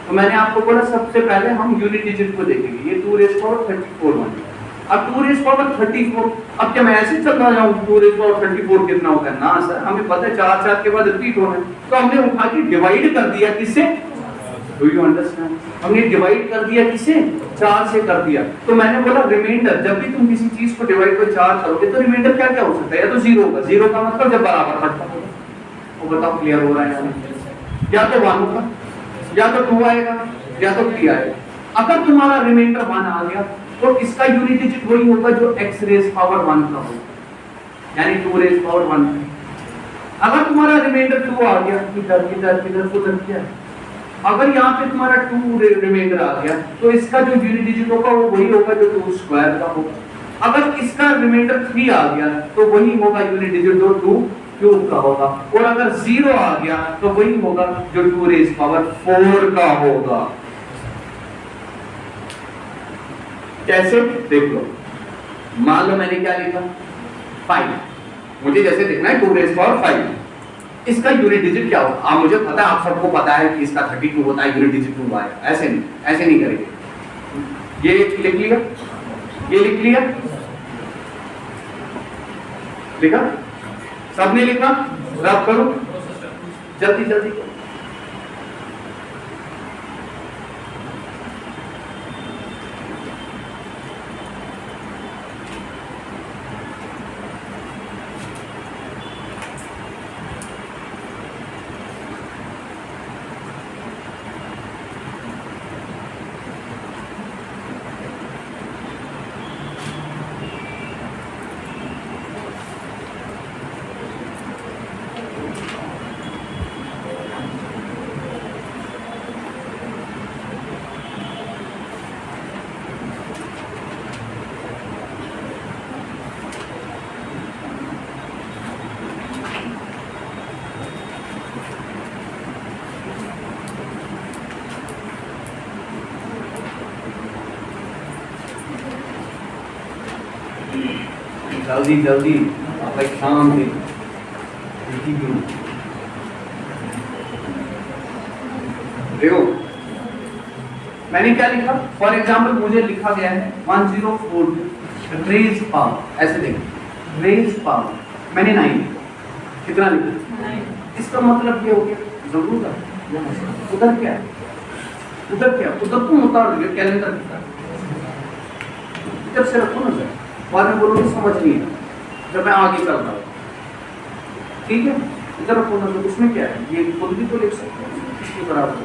तो मैंने आपको बोला सबसे पहले हम यूनिट डिजिट को देखेंगे, ये 2 रेज़ पावर 34 बन गया। अब 2 रेज़ पावर 34, अब क्या मैं ऐसे चलता जाऊं 2 रेज़ पावर 34 कितना होता है? ना सर, हमें पता है 4 के बाद रिपीट हो रहा है, तो हमने उठा के डिवाइड कर दिया किससे, डू यू अंडरस्टैंड? हमने डिवाइड कर दिया किससे, 4 से कर दिया। तो मैंने बोला रिमाइंडर, जब भी तुम किसी चीज को डिवाइड बाय 4 करोगे तो रिमाइंडर क्या क्या हो सकता है, या तो 0 होगा, 0 का मतलब जब बराबर पड़ता है, वो बताओ क्लियर हो रहा है? या तो 1 होगा, या तो 2 आएगा, या तो 3 आएगा। अगर तुम्हारा रिमाइंडर 1 आ गया तो इसका यूनिट डिजिट वही होगा जो x रेज़ पावर 1 का होगा, यानी 2 रेज़ पावर 1। अगर तुम्हारा रिमाइंडर 2 आ गया, इधर क्या है, अगर यहाँ पे तुम्हारा 2 रिमाइंडर आ गया तो इसका जो यूनिट डिजिट होगा वो वही होगा जो 2 स्क्वायर का होगा। अगर इसका रिमाइंडर 3 आ गया तो वही होगा यूनिट डिजिट जो 2 क्यूब का होगा, और अगर 0 आ गया तो वही होगा जो 2 रेज़ पावर 4 का होगा। कैसे देख लो, मान लो मैंने क्या लिखा 5, मुझे जैसे देखना है 2 रेज़ पावर 5, इसका यूनिट डिजिट क्या होगा? आप मुझे पता है, आप सबको पता है कि इसका 32 होता है, यूनिट डिजिट 2 आएगा, ऐसे नहीं करेंगे। ये लिख लिया, ये लिख लिया, लिखा, सबने लिखा, रब करो जल्दी जल्दी। जल्दी जल्दी, भाई शाम थी, देखो मैंने क्या लिखा, फॉर एग्जाम्पल मुझे लिखा गया है 104 रेज़ पावर, ऐसे देखो रेज़ पावर, मैंने 9 कितना लिखा, इसका मतलब ये हो गया जरूर उधर क्या है, उधर क्या, उधर तुम उतार दो कैलेंडर की इधर से रखो ना सर, बाद में बोलोगे समझ नहीं है जब मैं आगे चल रहा हूँ, ठीक है। इधर रखो ना, तो उसमें क्या है, ये खुद भी तो लिख सकते हैं इसके बराबर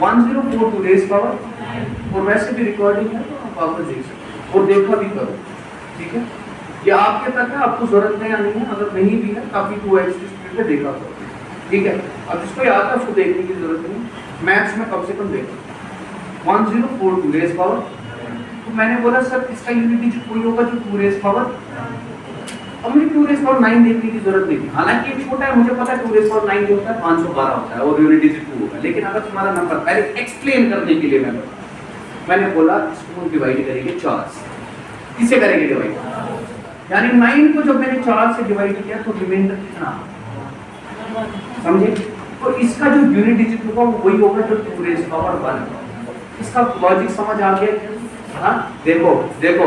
1042 रेज पावर, और वैसे भी रिकॉर्डिंग है तो आप वापस देख सकते हैं और देखा भी करो, ठीक है। ये आपके तक है, आपको जरूरत है या नहीं है, अगर नहीं भी है काफी 2x की स्पीड पे देखा करो, ठीक है। अब जिसको याद है उसको देखने की जरूरत नहीं, मैथ्स में कम से कम देखो 1042 रेज पावर। तो मैंने बोला सर इसका यूनिट डिजिट कोई होगा जो 2 रेज पावर, अब मुझे 2 रेज पावर 9 देखने की जरूरत नहीं थी, हालांकि ये छोटा है, मुझे पता है 2 रेज पावर 9 जो होता है 512 होता है और यूनिट डिजिट 2 होगा, लेकिन अगर तुम्हारा नंबर पहले एक्सप्लेन करने के लिए मैंने बोला इसको डिवाइड करेंगे 4 से, किससे करेंगे डिवाइड, यानी 9 को जब मैंने 4 से डिवाइड किया तो रिमाइंडर कितना, समझे। तो इसका जो यूनिट डिजिट होगा वो वही होगा जो 2 रेज पावर 1, इसका लॉजिक समझ आ गया। हाँ देखो देखो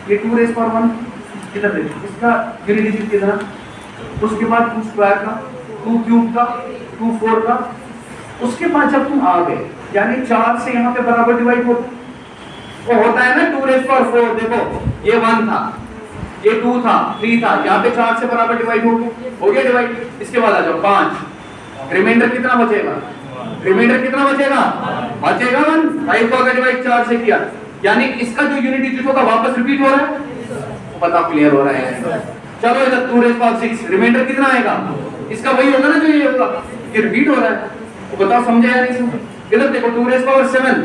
ये 2 रेज पावर 1 किधर देखो, इसका यूनिट डिजिट कितना, उसके बाद 2 स्क्वायर का, 2 क्यूब का, 2 4 का, उसके बाद जब तुम आ गए यानी 4 से यहाँ पे बराबर डिवाइड होता वो होता है ना 2 रेज पावर 4, देखो ये 1 था, ये 2 था, 3 था, यहाँ पे 4 से बराबर डिवाइड हो गया डिवाइड। इसके बाद आ जाओ 5, रिमाइंडर कितना बचेगा, रिमाइंडर कितना बचेगा, बचेगा 1। 5 को अगर डिवाइड 4 से किया यानी इसका जो यूनिट डिजिट होगा वापस रिपीट हो रहा है, तो बताओ क्लियर हो रहा है। चलो इधर 2 रेज पावर 6, रिमाइंडर कितना आएगा, इसका वही होगा ना जो ये होगा, ये रिपीट हो रहा है, तो बताओ समझे या नहीं समझे। इधर देखो 2 रेज पावर 7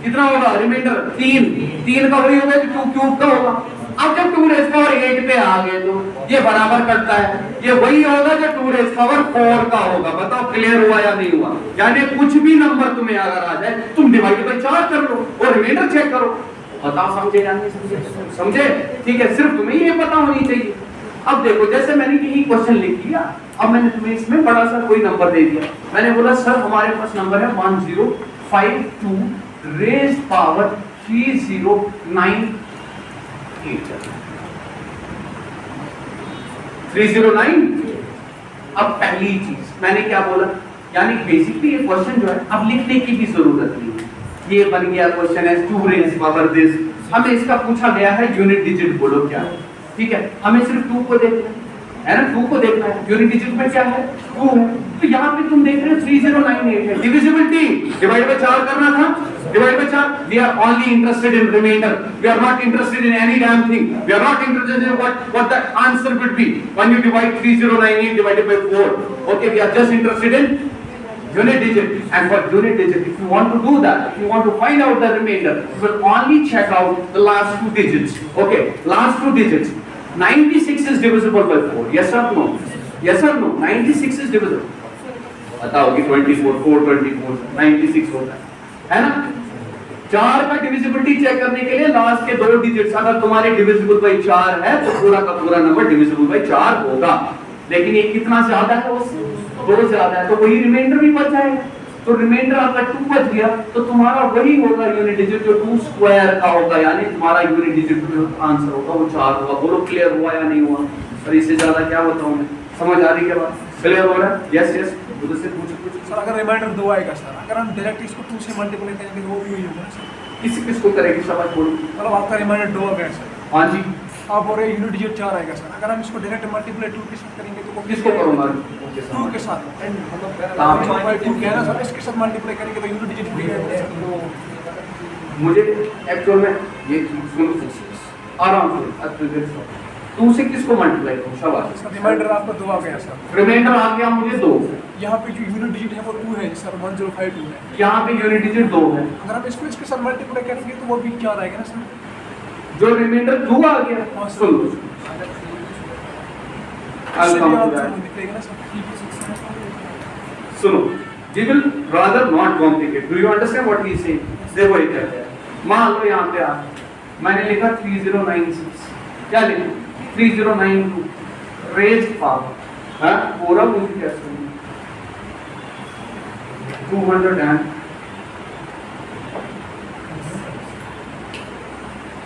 कितना होगा, रिमाइंडर 3 का वही होगा जो 2 क्यूब का होगा। अब जब 2 रेज पावर 8 पे आ गए तो ये बराबर करता है, ये वही होगा जो 2 रेज पावर 4 का होगा। बताओ क्लियर हुआ या नहीं हुआ, यानी कुछ भी नंबर तुम्हें अगर आ जाए तुम डिवाइड बाय 4 कर लो और रिमाइंडर चेक करो, बताओ समझे या नहीं समझे, समझे, ठीक है। सिर्फ तुम्हें ये पता होनी चाहिए। अब देखो जैसे मैंने यही क्वेश्चन लिख लिया, अब मैंने तुम्हें इसमें बड़ा सा कोई नंबर दे दिया, मैंने बोला सर हमारे पास नंबर है 1052 रेज पावर 3098, 309। अब पहली चीज मैंने क्या बोला, यानी बेसिकली ये क्वेश्चन जो है अब लिखने की भी जरूरत नहीं है, ये बन गया क्वेश्चन है 2 रेज पावर दिस, हमें इसका पूछा गया है यूनिट डिजिट बोलो क्या है, ठीक है। हमें सिर्फ 2 को देखना है ना, 2 को देखना है, यूनिट डिजिट में क्या है 2 है, तो यहाँ पे तुम देख रहे हो 3098 है, डिविजिबिलिटी डिवाइड बाय 4 करना था, divide by 4। We are only interested in remainder, we are not interested in any damn thing, we are not interested in what the answer would be when you divide 3098 divided by 4, okay. We are just interested in unit digit, and for unit digit if you want to do that, if you want to find out the remainder, you will only check out the last 2 digits, okay, last 2 digits. 96 is divisible by 4, yes or no, yes or no, 96 is divisible, बताओ कि 24 424 96 होता है ना। 4 का divisibility check करने के लिए last के 2 डिजिट्स अगर तुम्हारे डिविजिबल बाय 4 है तो पूरा का पूरा नंबर डिविजिबल बाय 4 होगा, लेकिन ये कितना ज्यादा है उससे 2 ज्यादा है, तो वही रिमाइंडर भी बच जाएगा, तो रिमाइंडर आपका 2 बच गया तो तुम्हारा वही होगा यूनिट डिजिट जो 2 स्क्वायर का होगा, यानी तुम्हारा यूनिट डिजिट जो आंसर होगा वो 4 होगा। बोलो क्लियर हुआ या नहीं हुआ, और इससे ज्यादा क्या बताऊं मैं, समझ आ रही है बात, क्लियर हो रहा है, यस यस उधर से पूछ सर। अगर रिमाइंडर 2 आएगा सर, अगर हम डायरेक्ट इसको 2 से मल्टीप्लाई करेंगे तो वो भी वही होगा सर, किसको करेगी शाबाश बोलो, मतलब आपका रिमाइंडर 2 आ गया सर, हाँ जी, आप और यूनिट डिजिट 4 आएगा सर, अगर हम इसको डायरेक्ट मल्टीप्लाई 2 के साथ करेंगे तो वो किसको करूंगा 2 के साथ, मतलब 2 क्या है ना सर, इसके साथ मल्टीप्लाई करेंगे तो यूनिट डिजिट भी आएगा। मुझे एक्चुअल में ये सुनो आराम से 2 से किसको मल्टीप्लाई करूं, शाबाश सर। रिमाइंडर आपका 2 आ गया सर, रिमाइंडर आ गया मुझे 2, यहाँ पे जो यूनिट डिजिट है वो 2 है सर, 1052 है, यहाँ पे यूनिट डिजिट 2 है, अगर हम इसको इसके साथ मल्टीप्लाई करेंगे तो वो भी 4 आएगा ना सर, जो रिमाइंडर 2 आ गया। हाँ, सुन लो सुनो, we will rather not complicate. Do you understand what he is saying? देखो ये कहते हैं, मान लो यहाँ पे आ मैंने लिखा 3096, क्या लिखा 3092 रेज्ड पावर, हाँ पूरा मुझे कैसे 200 and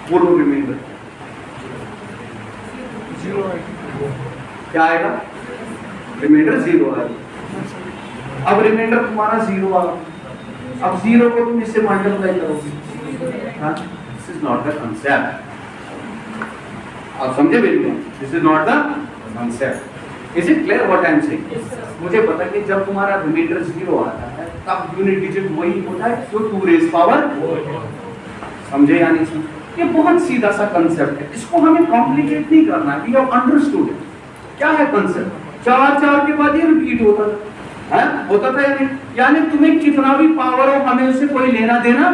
बोलो रिमाइंडर 0 क्या आएगा, रिमाइंडर 0 आएगा। अब रिमाइंडर तुम्हारा 0 आ गया। अब 0 को तुम इससे मल्टीप्लाई करोगे। हाँ, this is not the concept. आप समझे मेरी बात? This is not the concept. Is it clear what I am saying? मुझे पता कि जब तुम्हारा रिमाइंडर 0 आता है तब यूनिट डिजिट वही होता है जो 2 रेज़ पावर। समझे या नहीं समझे? ये बहुत सीधा सा कंसेप्ट है, इसको हमें कॉम्प्लिकेट नहीं करना है। वी हैव अंडरस्टूड क्या है कंसेप्ट। 4 के बाद ये रिपीट होता था, होता था या नहीं? यानी तुम्हें कितना भी पावर हो, हमें उससे कोई लेना देना,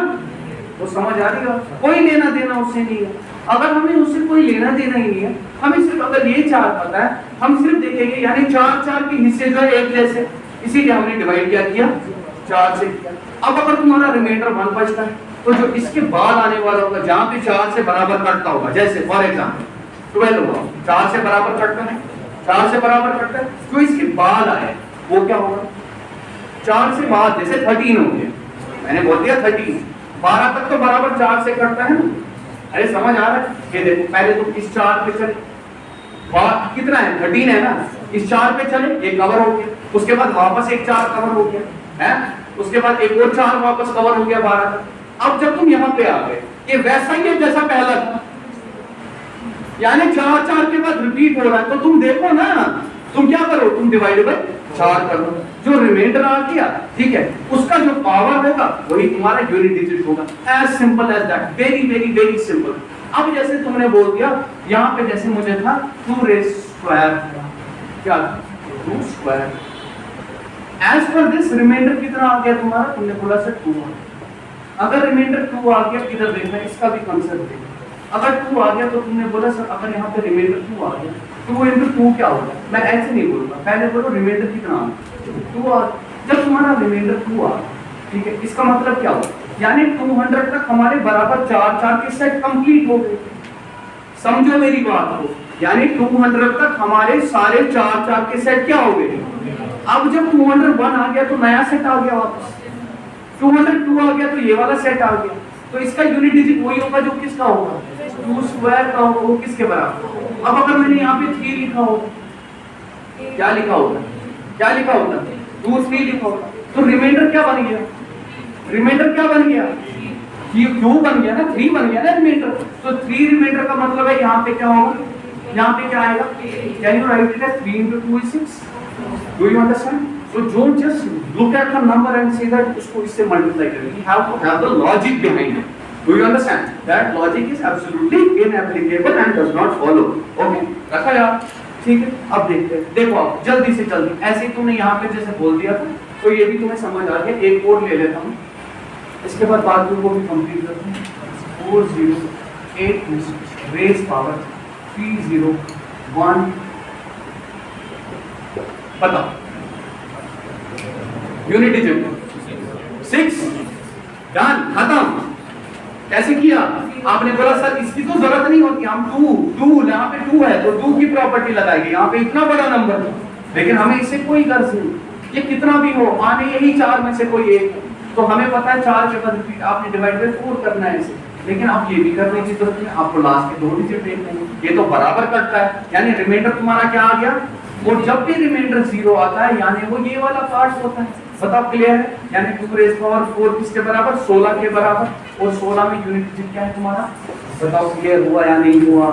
वो समझ आ रही है? कोई लेना देना उससे नहीं है। अगर हमें उससे कोई लेना देना ही नहीं है, हमें सिर्फ अगर ये 4 पता है, हम सिर्फ देखेंगे यानी 4 के हिस्से जो है एक जैसे, इसीलिए हमने डिवाइड क्या किया 4 से किया। अब अगर तुम्हारा रिमाइंडर 1 बचता है तो जो इसके बाद आने वाला होगा जहां पे 4 से बराबर कटता होगा, जैसे फॉर एग्जांपल 12 होगा, 4 से बराबर कटता है, 4 से बराबर कटता है, जो इसके बाद आए वो क्या होगा? 4 से बाद जैसे 13 हो गया, मैंने बोल दिया 13, 12 तक तो बराबर 4 से कटता है ना। अरे समझ आ रहा है? ये देखो पहले तो इस 4 पे चले, बाद कितना है 13 है ना, इस 4 पे चले, ये कवर हो गया, उसके बाद वापस एक 4 कवर हो गया है, उसके बाद एक और 4 वापस कवर हो गया 12 तक। अब जब तुम यहाँ पे आ गए, ये वैसा ही है जैसा पहला था, यानी 4 के बाद रिपीट हो रहा है, तो तुम देखो ना, तुम क्या करो, तुम डिवाइड बाय 4 करो, जो रिमाइंडर आ गया, ठीक है, उसका जो पावर होगा वही तुम्हारा यूनिट डिजिट होगा। As simple as that, very very very simple. अब जैसे तुमने बोल दिया यहाँ पे, जैसे मुझे था 2 रेज़ स्क्वायर, क्या 2 square, as per this remainder कितना आ गया तुम्हारा? तुमने बोला सर 2। अगर रिमाइंडर 2 आ गया, किधर देखना, इसका भी कंसेप्ट देखना। अगर 2 आ गया तो तुमने बोला सर अगर यहाँ पे रिमाइंडर 2 आ गया तो वो इंटू 2 क्या होगा? मैं ऐसे नहीं बोलूंगा, पहले बोलो रिमाइंडर कितना आ गया 2 आ। जब तुम्हारा रिमाइंडर 2 आ, ठीक है, इसका मतलब क्या होगा? यानी 200 तक हमारे बराबर 4 के सेट कंप्लीट हो गए। समझो मेरी बात को, यानी 200 तक हमारे सारे 4 के सेट क्या हो गए। अब जब 201 आ गया तो नया सेट आ गया वापस, 202 आ गया तो ये वाला सेट आ गया, तो इसका यूनिट डिजिट वही होगा जो किसका होगा 2 स्क्वायर का होगा, वो किसके बराबर। अब अगर मैंने यहाँ पे 3 लिखा होगा, क्या लिखा होगा, क्या लिखा होगा 2 3 लिखा होगा, तो रिमाइंडर क्या बन गया, रिमाइंडर क्या बन गया, क्यों बन गया ना, 3 बन गया ना रिमाइंडर। तो 3 रिमाइंडर का मतलब है यहाँ पे क्या होगा, यहाँ पे क्या आएगा, can you write it as 3 into 2 is 6? Do you understand? So don't just look at the number and say that उसको इससे multiply करें. You have to have the logic behind it. Do you understand? That logic is absolutely inapplicable and does not follow. Okay? रखा यार, ठीक है। अब देखते हैं, देखो आप जल्दी से जल्दी, ऐसे ही तुमने यहाँ पे जैसे बोल दिया था, तो ये भी तुम्हें समझ आ गया। एक और ले लेता हूँ, इसके बाद बाकी को भी कंप्लीट करते हैं। 408 रेज़ पावर 301, बताओ यूनिट डिजिट 6, डन, खत्म। कैसे किया? आपने बोला सर इसकी तो जरूरत नहीं होती, हम 2 यहाँ पे 2 है तो 2 की प्रॉपर्टी लगाएंगे, यहाँ पे इतना बड़ा नंबर है, लेकिन हमें इससे कोई गर्ज नहीं, ये कितना भी हो, आने यही 4 में से कोई एक, तो हमें पता है 4 के बाद आपने डिवाइड बाय 4 करना है इसे, लेकिन आप ये भी करने की जरूरत नहीं, आपको लास्ट के 2 डिजिट देखने हैं, ये तो बराबर करता है, यानी रिमाइंडर तुम्हारा क्या आ गया। और जब भी रिमाइंडर 0 आता है यानी वो ये वाला पार्ट होता है, बताओ क्लियर है? यानी 2 रेज़ पावर 4 किसके बराबर, 16 के बराबर, और 16 में यूनिट डिजिट क्या है तुम्हारा, बताओ क्लियर हुआ या नहीं हुआ?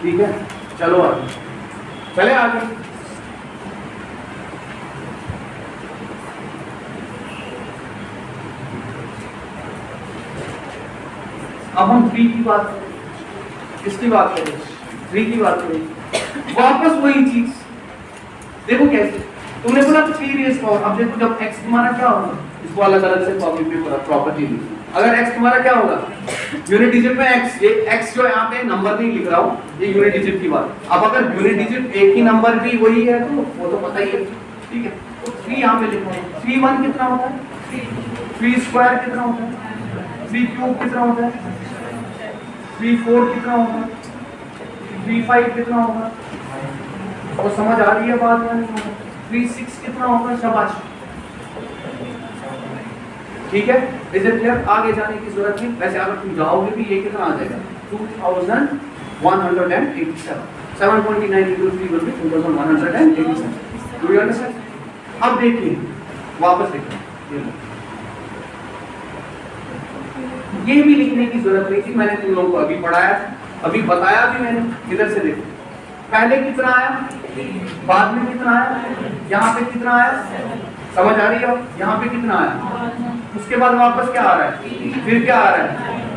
ठीक है, चलो आगे चले आगे। अब हम 3 की बात करें, किसकी बात करें, 3 की बात करें। वापस वही चीज देखो कैसे, तुमने बोला 3 रेज़ पावर, अब देखो जब x तुम्हारा क्या होगा, इसको अलग अलग से कॉपी पे प्रॉपर्टी ली, अगर x तुम्हारा क्या होगा यूनिट डिजिट में x, ये x जो यहाँ पे नंबर नहीं लिख रहा हूँ, ये यूनिट डिजिट की बात। अब अगर यूनिट डिजिट एक ही नंबर भी वही है तो वो तो पता ही है, ठीक है। तो 3 यहाँ पे लिखो, 3 1 कितना होता है, 3 स्क्वायर कितना होता है, 3 क्यूब कितना होता है, 3 4 कितना होगा, 3 5 कितना होगा, तो समझ आ रही है बात या नहीं? 3 6 कितना होगा, शाबाश, ठीक है। Is it clear? आगे जाने की जरूरत नहीं, वैसे अगर तुम जाओगे भी ये कितना आ जाएगा 2187, 7.29 into 3 will be 2187. Do you understand? अब देखिए वापस देखिए, ये भी लिखने की जरूरत नहीं थी, मैंने तुम लोगों को अभी पढ़ाया, अभी बताया भी मैंने। इधर से देखो, पहले कितना आया, बाद में कितना आया, यहाँ पे कितना आया, समझ आ रही है? यहाँ पे कितना आया, उसके बाद वापस क्या आ रहा है, फिर क्या आ रहा है,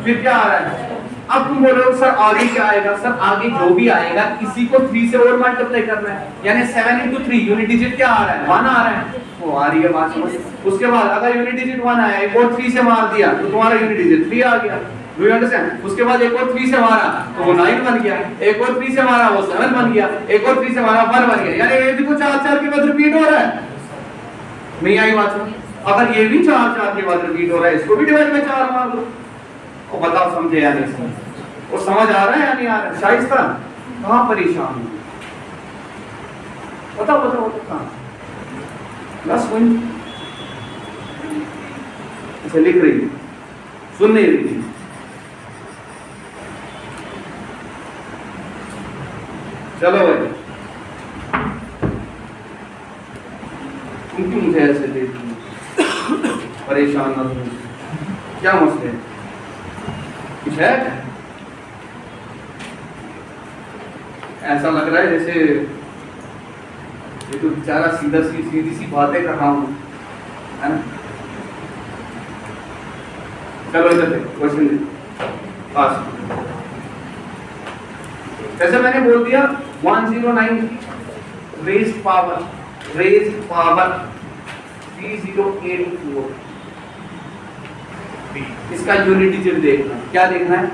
फिर क्या आ रहा है। अब तुम बोल रहे हो सर आगे क्या आएगा, सर आगे जो भी आएगा इसी को 3 से और मल्टीप्लाई करना है, यानी 7 into 3 यूनिट डिजिट क्या आ रहा है, 1 आ रहा है, वो आ रही है बात समझ। उसके बाद अगर यूनिट डिजिट 1 आया, एक और 3 से मार दिया तो तुम्हारा यूनिट डिजिट 3 आ गया, डू यू अंडरस्टैंड? उसके बाद एक और 3 से मारा तो वो 9 बन गया, एक और 3 से मारा वो 7 बन गया, एक और 3 से मारा 1 बन गया, यानी ये देखो 4 के बाद रिपीट हो रहा है। नहीं आई बात समझ? अगर ये भी 4 के बाद रिपीट हो रहा है, इसको भी डिवाइड में 4 मार दो, तो बताओ समझे या नहीं समझे? वो समझ आ रहा है या नहीं आ रहा है? शाइस्ता कहाँ परेशान हो, बताओ बताओ बताओ कहाँ? बस वही अच्छा लिख रही है, सुन नहीं रही थी। चलो भाई, तुम क्यों मुझे ऐसे देख रही हो? परेशान ना हो, क्या मसले कुछ है? ऐसा लग रहा है जैसे ये तो बेचारा सीधी सी बातें कर रहा हूँ, है ना? चलो इधर देखो, क्वेश्चन पास। जैसे मैंने बोल दिया 109 रेज़्ड पावर 3084, इसका यूनिट डिजिट देखना है। क्या देखना है?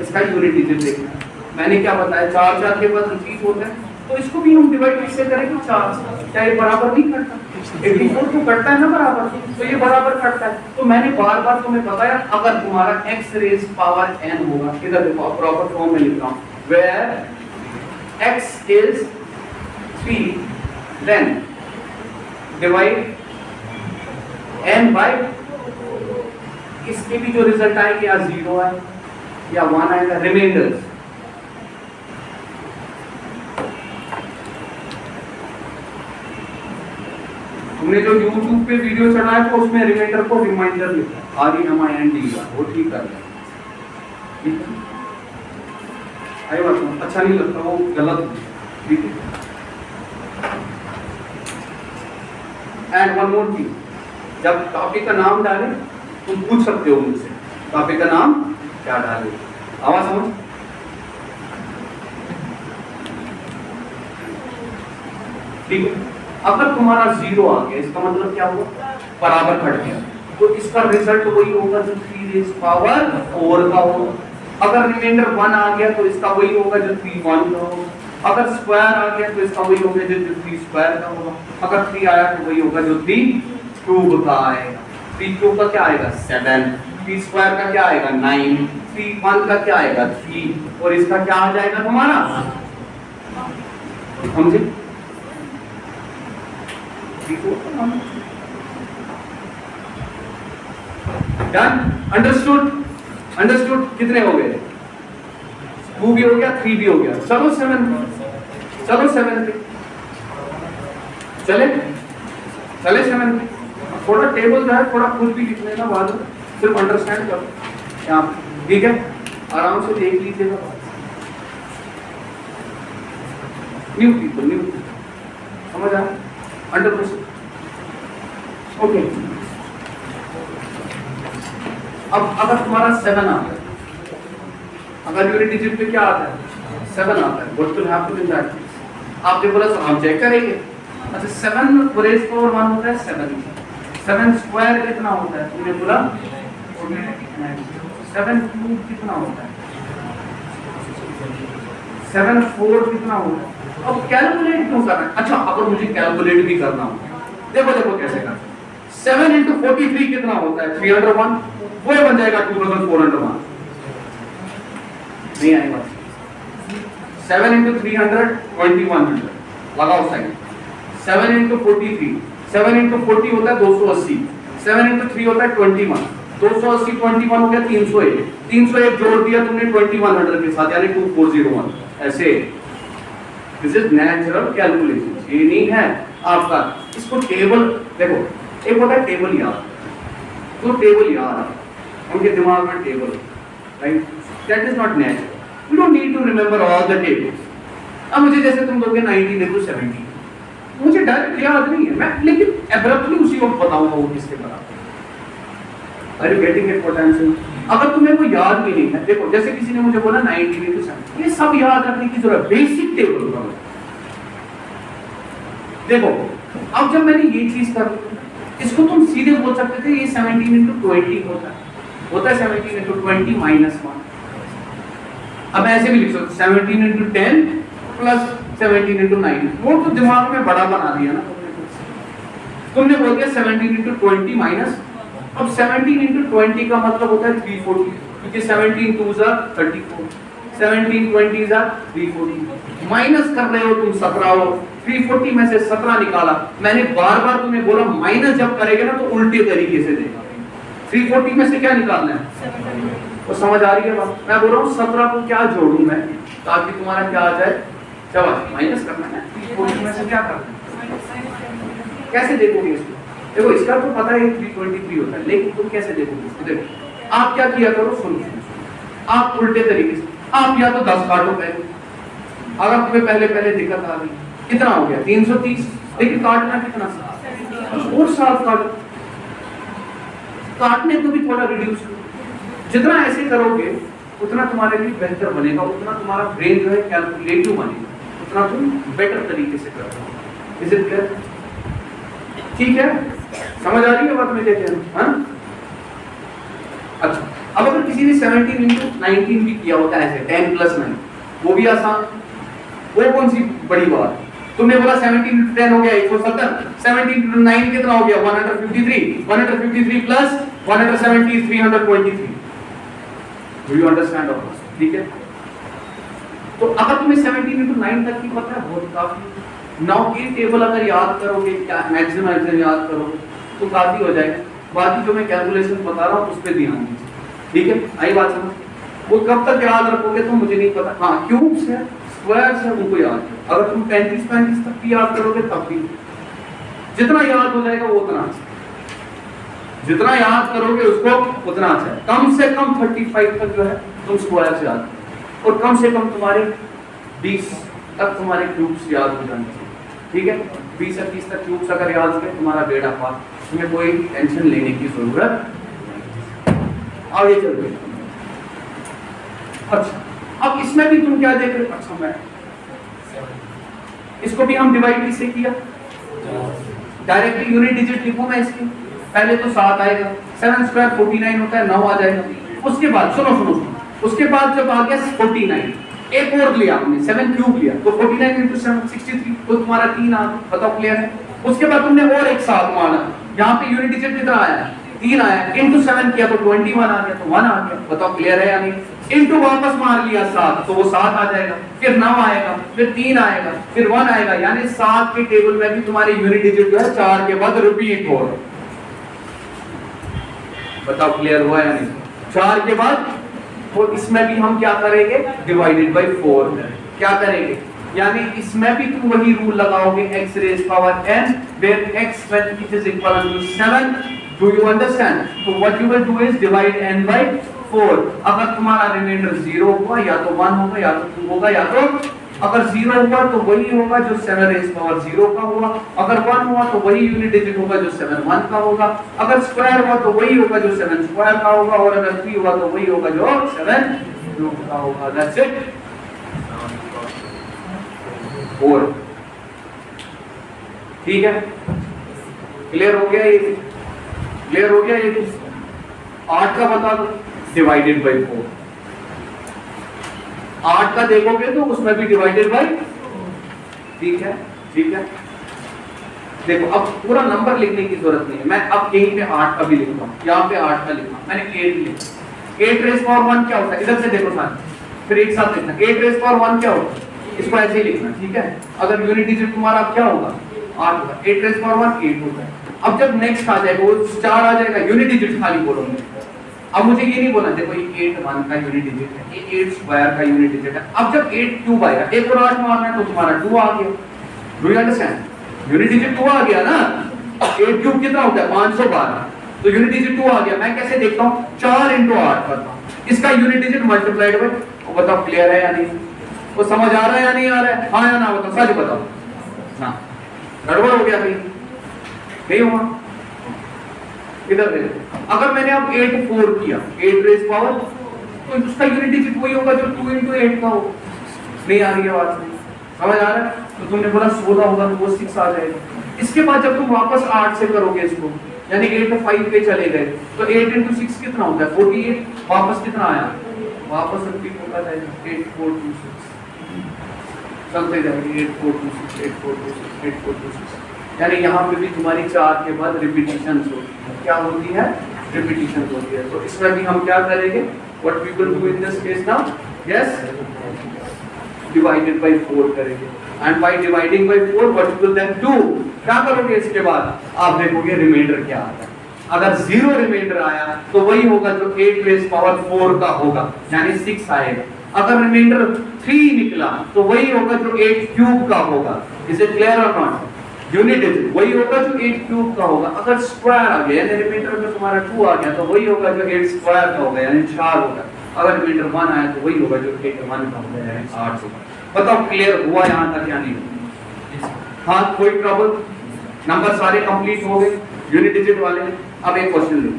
इसका यूनिट डिजिट देखना है। मैंने क्या बताया, 4 के बाद रिपीट होता है, तो इसको भी हम डिवाइड किससे करेंगे, 4 से। क्या ये बराबर नहीं करता? 84 तो करता है ना बराबर, तो ये बराबर करता है। तो मैंने बार बार तुम्हें बताया, अगर तुम्हारा x रेज़ पावर n होगा, इधर देखो प्रॉपर फॉर्म में लिख रहा हूँ, where x is 3, then divide n by, इसके भी जो रिजल्ट आएगा या 0 है या 1 आएगा, रिमाइंडर्स। हमने जो YouTube पे वीडियो चढ़ाया तो उसमें रिमाइंडर को रिमाइंडर लिखा, REMIND का, वो ठीक कर लिया, ठीक है? आई बात अच्छा नहीं लगता, वो गलत है, ठीक है? एंड वन मोर थिंग, जब टॉपिक का नाम डालें तुम पूछ सकते हो मुझसे टॉपिक का नाम क्या डाले, आवाज समझ? ठीक है? अगर तुम्हारा 0 आ गया, इसका मतलब क्या हुआ, बराबर कट गया, तो इसका रिजल्ट वही होगा जो 3 रेज़ पावर 4 का होगा। अगर रिमाइंडर 1 आ गया तो इसका वही होगा जो 3 1 का होगा। अगर स्क्वायर आ गया तो इसका वही होगा जो 3 स्क्वायर का होगा। अगर 3 आया तो वही होगा जो 3 क्यूब का आएगा। 3 क्यूब का क्या आएगा, 7। 3 स्क्वायर का क्या आएगा, 9। 3 1 का क्या आएगा, 3, और इसका क्या आ जाएगा तुम्हारा, समझे? Done, understood? अंडरस्टूड? कितने हो गए, 2 भी हो गया, 3 भी हो गया। चलो 7, चलो 7 पे चले, चले 7 पे। थोड़ा टेबल जो है थोड़ा खुद भी लिख लेना बाद में, सिर्फ अंडरस्टैंड करो यहाँ पे, ठीक है? आराम से देख लीजिएगा। न्यू पीपल समझ आया? Under question, okay. अब अगर तुम्हारा 7 आता है, अगर यूनिट डिजिट पे क्या आता है, 7 आता है, what will happen in that case? आपने बोला सर हम चेक करेंगे। अच्छा 7 रेज़ पावर 1 होता है 7 स्क्वायर कितना होता है, तुमने बोला 7 क्यूब कितना होता है, 7 4 कितना होता है। अब कैलकुलेट क्यों करना है? अच्छा अगर मुझे कैलकुलेट भी करना हो, देखो देखो कैसे करना है। 7 into 43 कितना होता है, 301, वो बन जाएगा 2401। नहीं आएगा। 7 into 300 2100, लगाओ साइन। 7 into 43, 7 into 40 होता है 280, 7 into 3 होता है 21, 280 21 हो गया 301, 301 जोड़ दिया तुमने 2100 के साथ, यानी 2401। ऐसे दिस इज नेचुरल कैलकुलेशन, ये नहीं है आपका इसको टेबल देखो, एक होता है टेबल याद, तो टेबल याद उनके दिमाग में table, right, that is not natural, you don't need to remember all the tables. अब मुझे जैसे तुम दोगे 19 into 70, मुझे डायरेक्ट याद नहीं है, मैं लेकिन एब्रप्टली उसी वक्त बताऊंगा वो किसके बराबर। Are you getting it what I am saying? अगर तुम्हें वो याद भी नहीं है, देखो जैसे किसी ने मुझे बोला 19 into 70, ये सब याद रखने की जरूरत, बेसिक टेबल का। देखो अब जब मैंने ये चीज कर ली, इसको तुम सीधे बोल सकते थे ये 17 into 20 होता है 17 into 20 minus 1। अब ऐसे भी लिख सकते 17 into 10 plus 17 into 9, वो तो दिमाग में बड़ा बना दिया ना तुमने बोल दिया 17 into 20 minus, अब 17 into 20 का मतलब होता है 340, क्योंकि 17 2s are 34, 17 20s are 340, minus कर रहे हो तुम 17 हो, 340 में से 17 निकाला। मैंने बार बार तुम्हें बोला माइनस जब करेगा ना तो उल्टे तरीके से देगा, 340 में से क्या निकालना है, तो समझ आ रही है बात? मैं बोल रहा हूँ 17 को क्या जोड़ूं मैं ताकि तुम्हारा क्या आ जाए, जवाब माइनस करना है, 340 में से क्या करना है, कैसे देखोगे इसको? देखो इसका तो पता है 323 होता है, लेकिन तुम कैसे देखोगे इसको? देखो आप क्या किया करो, सुनो आप उल्टे तरीके से, आप या तो 10 काटो पहले, अगर तुम्हें पहले पहले दिक्कत आ गई, कितना हो गया 330, लेकिन काटना कितना और 7 काटो, काटने को भी थोड़ा रिड्यूस करो, जितना ऐसे करोगे उतना तुम्हारे लिए बेहतर बनेगा, उतना तुम्हारा ब्रेन जो है कैलकुलेटिव बनेगा, उतना तुम बेटर तरीके से करोगे। Is it clear? ठीक है, समझ आ रही है बात मैं क्या कह रहा हूं? हाँ अच्छा, अब अगर किसी ने 17 into 19 भी किया होता है ऐसे 10 plus 9, वो भी आसान, वो कौन सी बड़ी बात? तुमने बोला 17 into 10 हो गया 170, 17 into 9 कितना हो गया 153, 153 plus 170 is 323। Do you understand all this? ठीक है, तो अगर तुम्हें 17 into 9 तक की पता है बहुत काफी। नाउ ये टेबल अगर याद करोगे, क्या मैक्सिमम याद करोगे तो काफी हो जाएगा, बाकी जो मैं कैलकुलेशन बता रहा हूँ उस पर ध्यान दीजिए, ठीक है? आई बात समझ? वो कब तक याद रखोगे तो मुझे नहीं पता। हाँ, क्यूब्स है, स्क्वायर्स है, उनको याद करो। अगर तुम 35 तक भी याद करोगे तब भी जितना याद हो जाएगा वो उतना अच्छा, जितना याद करोगे उसको उतना अच्छा है। कम से कम 35 तक जो है तुम स्क्वायर्स याद करो, और कम से कम तुम्हारे 20 तक तुम्हारे क्यूब्स याद हो जाने चाहिए, ठीक है? 20 से 30 तक क्यूब्स अगर याद हो गए तुम्हारा बेड़ा पार, तुम्हें कोई टेंशन लेने की जरूरत नहीं। आगे चलते। अच्छा, अब इसमें भी तुम क्या देख रहे हो? अच्छा, मैं इसको भी हम डिवाइड किससे किया? डायरेक्टली यूनिट डिजिट लिखूं मैं इसकी, पहले तो 7 आएगा, 7 स्क्वायर 49 होता है, 9 आ जाएगा। उसके बाद सुनो, उसके बाद जब आ गया 49, एक और लिया हमने 7 क्यूब लिया, तो 49 into 7 63, तो तुम्हारा 3 आ गया। बताओ क्लियर है? उसके बाद तुमने और एक 7 माना, यहाँ पे यूनिट डिजिट कितना आया? 3 आया, into 7 किया तो 21 आ गया, तो 1 आ गया। बताओ क्लियर है या नहीं? into वापस मार लिया 7, तो वो 7 आ जाएगा, फिर 9 आएगा, फिर 3 आएगा, फिर 1 आएगा, यानी 7 के टेबल में भी तुम्हारे यूनिट डिजिट जो है 4 के बाद रिपीट हो रहा है। बताओ क्लियर हुआ या नहीं? 4 के बाद, तो इसमें भी हम क्या करेंगे? डिवाइडेड बाय 4 क्या करेंगे? यानी इसमें भी तुम वही रूल लगाओगे, x raised power n where x when it is equal to 7। do you understand? so what you will do is divide n by 4। अगर तुम्हारा रिमाइंडर 0 हुआ या तो 1 होगा या तो 2 होगा, या तो अगर 0 हुआ तो वही होगा जो 7 raised power 0 का हुआ, अगर 1 हुआ तो वही यूनिट डिजिट होगा जो 7 1 का होगा, अगर स्क्वायर हुआ तो वही होगा जो 7 स्क्वायर का होगा, और अगर 3 हुआ तो वही होगा जो 7 2 का होगा। That's it. और ठीक है, क्लियर हो गया? ये क्लियर हो गया? ये 8 का बता दो, डिवाइडेड बाय 4। 8 का देखोगे तो उसमें भी डिवाइडेड बाय, ठीक है? ठीक है, देखो अब पूरा नंबर लिखने की जरूरत नहीं है, मैं अब यहीं पे 8 का भी लिखता हूँ, यहाँ पे 8 का लिखा, मैंने 8 लिखा। 8 रेज़ पावर 1 क्या होता है? इधर से देखो साथ, फिर एक साथ लिखना। 8 रेज़ पावर 1 क्या होता है? इसको ऐसे ही लिखना, ठीक है? अगर यूनिट डिजिट तुम्हारा क्या होगा? 8 होगा। 8 रेज़ पावर 1 8 होता है। अब जब नेक्स्ट आ जाएगा वो 4 आ जाएगा, यूनिट डिजिट खाली बोलोगे। अब मुझे ये नहीं बोलना, देखो ये 8 1 का यूनिट डिजिट है, ये 8 स्क्वायर का यूनिट डिजिट है। अब जब 8 क्यूब आएगा, एक और 8 मारना है तो तुम्हारा 2 आ गया। Do you understand? Unit digit 2 आ गया ना, 8 क्यूब कितना होता है 512, तो यूनिट डिजिट 2 आ गया। मैं कैसे देखता हूँ 4 × 8 करता हूँ, इसका यूनिट डिजिट मल्टीप्लाइड बाय, वो बताओ क्लियर है या नहीं, वो समझ आ रहा है या नहीं आ रहा है, हाँ या ना बताओ, सच बताओ ना, गड़बड़ हो गया भाई, नहीं हुआ। इधर देखो, अगर मैंने अब 8 4 किया 8 रेज पावर, तो उसका यूनिट डिजिट वही होगा जो 2 × 8 का हो। नहीं आ रही है बात, समझ आ रहा है? तो तुमने बोला 16 होगा तो वो 6 आ जाएगा। इसके बाद जब तुम वापस 8 से करोगे इसको, यानी 8 5 पे चले गए, तो 8 × 6 कितना होता है 48, वापस कितना आया, वापस रिपीट होता जाएगा 8 4 2 6, चलते जाएंगे 8 4 2 6 8 4 2 6 8 4 2 6, यानी यहाँ पे भी तुम्हारी 4 के बाद रिपीटिशन होती, क्या होती है, रिपीटिशन होती है। तो इसमें भी हम क्या करेंगे, what we will do in this case now, yes divided by 4 करेंगे, and by dividing by 4 what we will then do, क्या करोगे इसके बाद, आप देखोगे रिमाइंडर क्या आता है। अगर 0 रिमाइंडर आया तो वही होगा जो 8 रेज़ पावर 4 का होगा, यानी 6 आएगा। अगर रिमाइंडर 3 निकला तो वही होगा जो 8 क्यूब का होगा। इज इट क्लियर और नॉट? यूनिट डिजिट वही होगा जो 8 क्यूब का होगा। अगर स्क्वायर आ गया यानी रिमाइंडर में तुम्हारा 2 आ गया तो वही होगा जो 8 स्क्वायर का होगा, यानी 4 होगा। अगर रिमाइंडर 1 आया तो वही होगा जो 8 1 का होगा, यानी 8 होगा। बताओ क्लियर हुआ यहाँ तक या नहीं? हाँ, कोई ट्रबल? नंबर सारे कंप्लीट हो गए यूनिट डिजिट वाले। अब एक क्वेश्चन लो,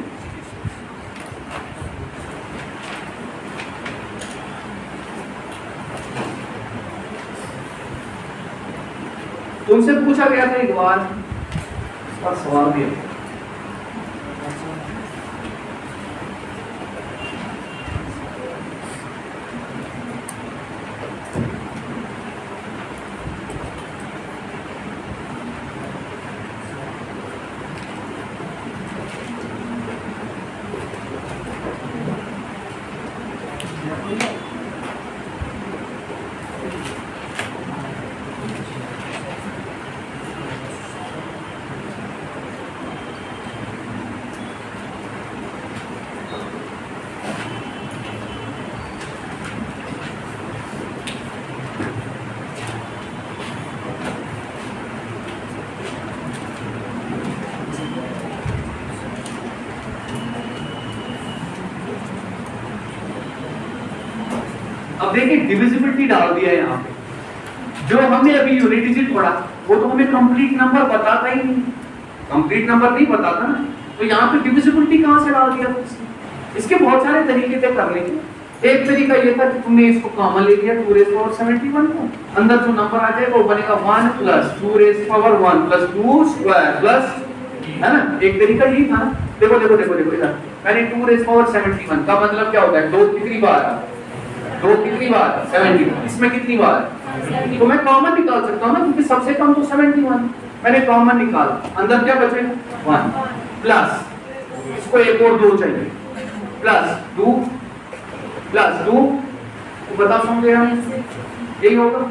तुमसे पूछा गया था एक बार, और सवाल दिया अब देखिए डिविजिबिलिटी डाल दिया है यहाँ पे। जो हमने अभी यूनिट डिजिट पढ़ा वो तो हमें कंप्लीट नंबर बताता ही नहीं, कंप्लीट नंबर नहीं बताता ना, तो यहाँ पे डिविजिबिलिटी कहाँ से डाल दिया? इसके बहुत सारे तरीके थे करने के। एक तरीका ये था कि तुमने इसको कॉमन ले लिया 2 रेज़ पावर 71 को, अंदर जो नंबर आ जाएगा वो बनेगा 1 + 2 रेज़ पावर 1 + 2 स्क्वायर प्लस, है ना? एक तरीका यही था ना। देखो देखो देखो देखो इधर मैंने 2 रेज़ पावर 71 का मतलब क्या होता है, 2 कितनी बार 71, इसमें कितनी बार, तो मैं कॉमन निकाल सकता हूँ ना, क्योंकि सबसे कम तो 71, मैंने कॉमन निकाला, अंदर क्या बचेगा 1 प्लस इसको एक और 2 चाहिए प्लस 2 तो बताओ समझे हम, यही होगा?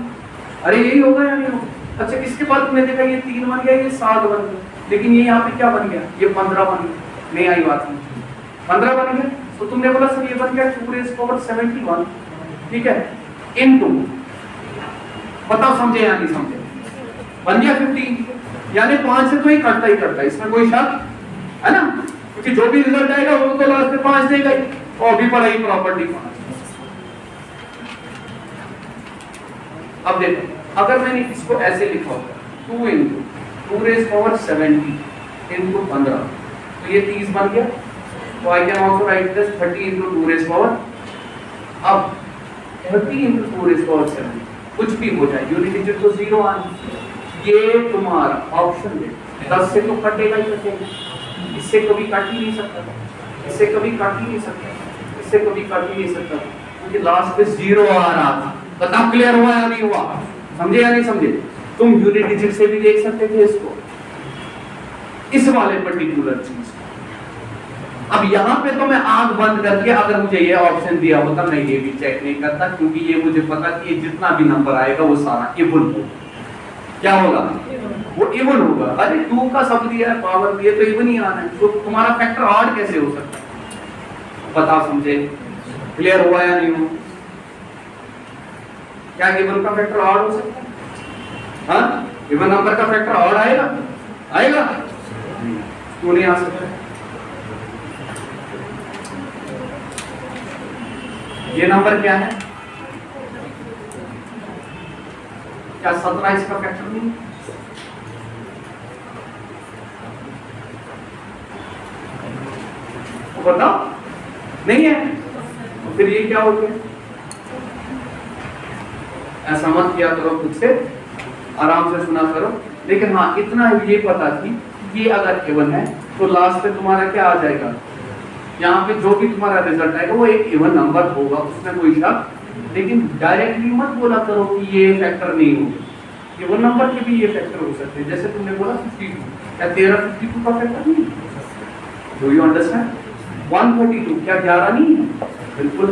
अरे यही होगा या नहीं होगा? अच्छा, इसके बाद तुमने देखा ये 3 बन गया, ये 7 बन गया, लेकिन ये यहाँ पे क्या बन गया, ये 15 बन गया। नहीं आई बात, 15 बन गया, तो तुमने बोला सर ये बन गया 2 रेज़ पावर 71, ठीक है, इनटू, बताओ समझे या नहीं समझे, बन गया 15, यानी 5 से तो ही कटता ही करता है, इसमें कोई शक है ना, क्योंकि जो भी रिजल्ट आएगा वो तो लास्ट में 5 देगा ही, और भी पढ़ाई प्रॉपर्टी 5। अब देखो अगर मैंने इसको ऐसे लिखा होता 2 × 2 रेज़ पावर 70 × 15, तो ये 30 बन गया, तो I can also right this 30 × 2 rays power, अब 30 × 2 रेज़ पावर 7, कुछ भी हो जाए यूनिट डिजिट तो 0 आना, ये तुम्हारा ऑप्शन है। 10 से तो कटेगा ही कटेगा, इससे कभी काट ही नहीं सकता, इससे कभी काट ही नहीं सकता, इससे कभी काट ही नहीं सकता, क्योंकि लास्ट पे 0 आ रहा था। बताओ क्लियर हुआ या नहीं हुआ, समझे या नहीं समझे? तुम यूनिट डिजिट से भी देख सकते थे इसको, इस वाले पर्टिकुलर चीज। अब यहाँ पे तो मैं आंख बंद करके अगर मुझे ये ऑप्शन दिया होता मैं ये भी चेक नहीं करता, क्योंकि ये मुझे पता कि ये जितना भी नंबर आएगा वो सारा इवन होगा। क्या होगा? वो इवन होगा। अरे 2 का सब दिया है, पावर दिया तो इवन ही आना है, तो तुम्हारा फैक्टर ऑड कैसे हो सकता है? बताओ समझे? क्लियर हुआ या नहीं हुआ? क्या इवन का फैक्टर ऑड हो सकता है? हाँ, इवन नंबर का फैक्टर ऑड आएगा, आएगा क्यों नहीं आ सकता? ये नंबर क्या है? क्या 17 इसका फैक्टर नहीं? तो बताओ नहीं है, तो फिर ये क्या हो गया? ऐसा मत किया करो, खुद से आराम से सुना करो। लेकिन हाँ इतना ये पता थी, ये अगर इवन है तो लास्ट पे तुम्हारा क्या आ जाएगा? यहाँ पे जो भी तुम्हारा रिजल्ट आएगा वो एक इवन नंबर होगा, उसमें कोई शक। लेकिन डायरेक्टली मत बोला करो कि ये फैक्टर नहीं होगा। इवन नंबर के भी ये फैक्टर हो सकते हैं। जैसे तुमने बोला 52, क्या 13 52 का फैक्टर नहीं? Do you understand? 142 क्या 11 नहीं है? बिल्कुल।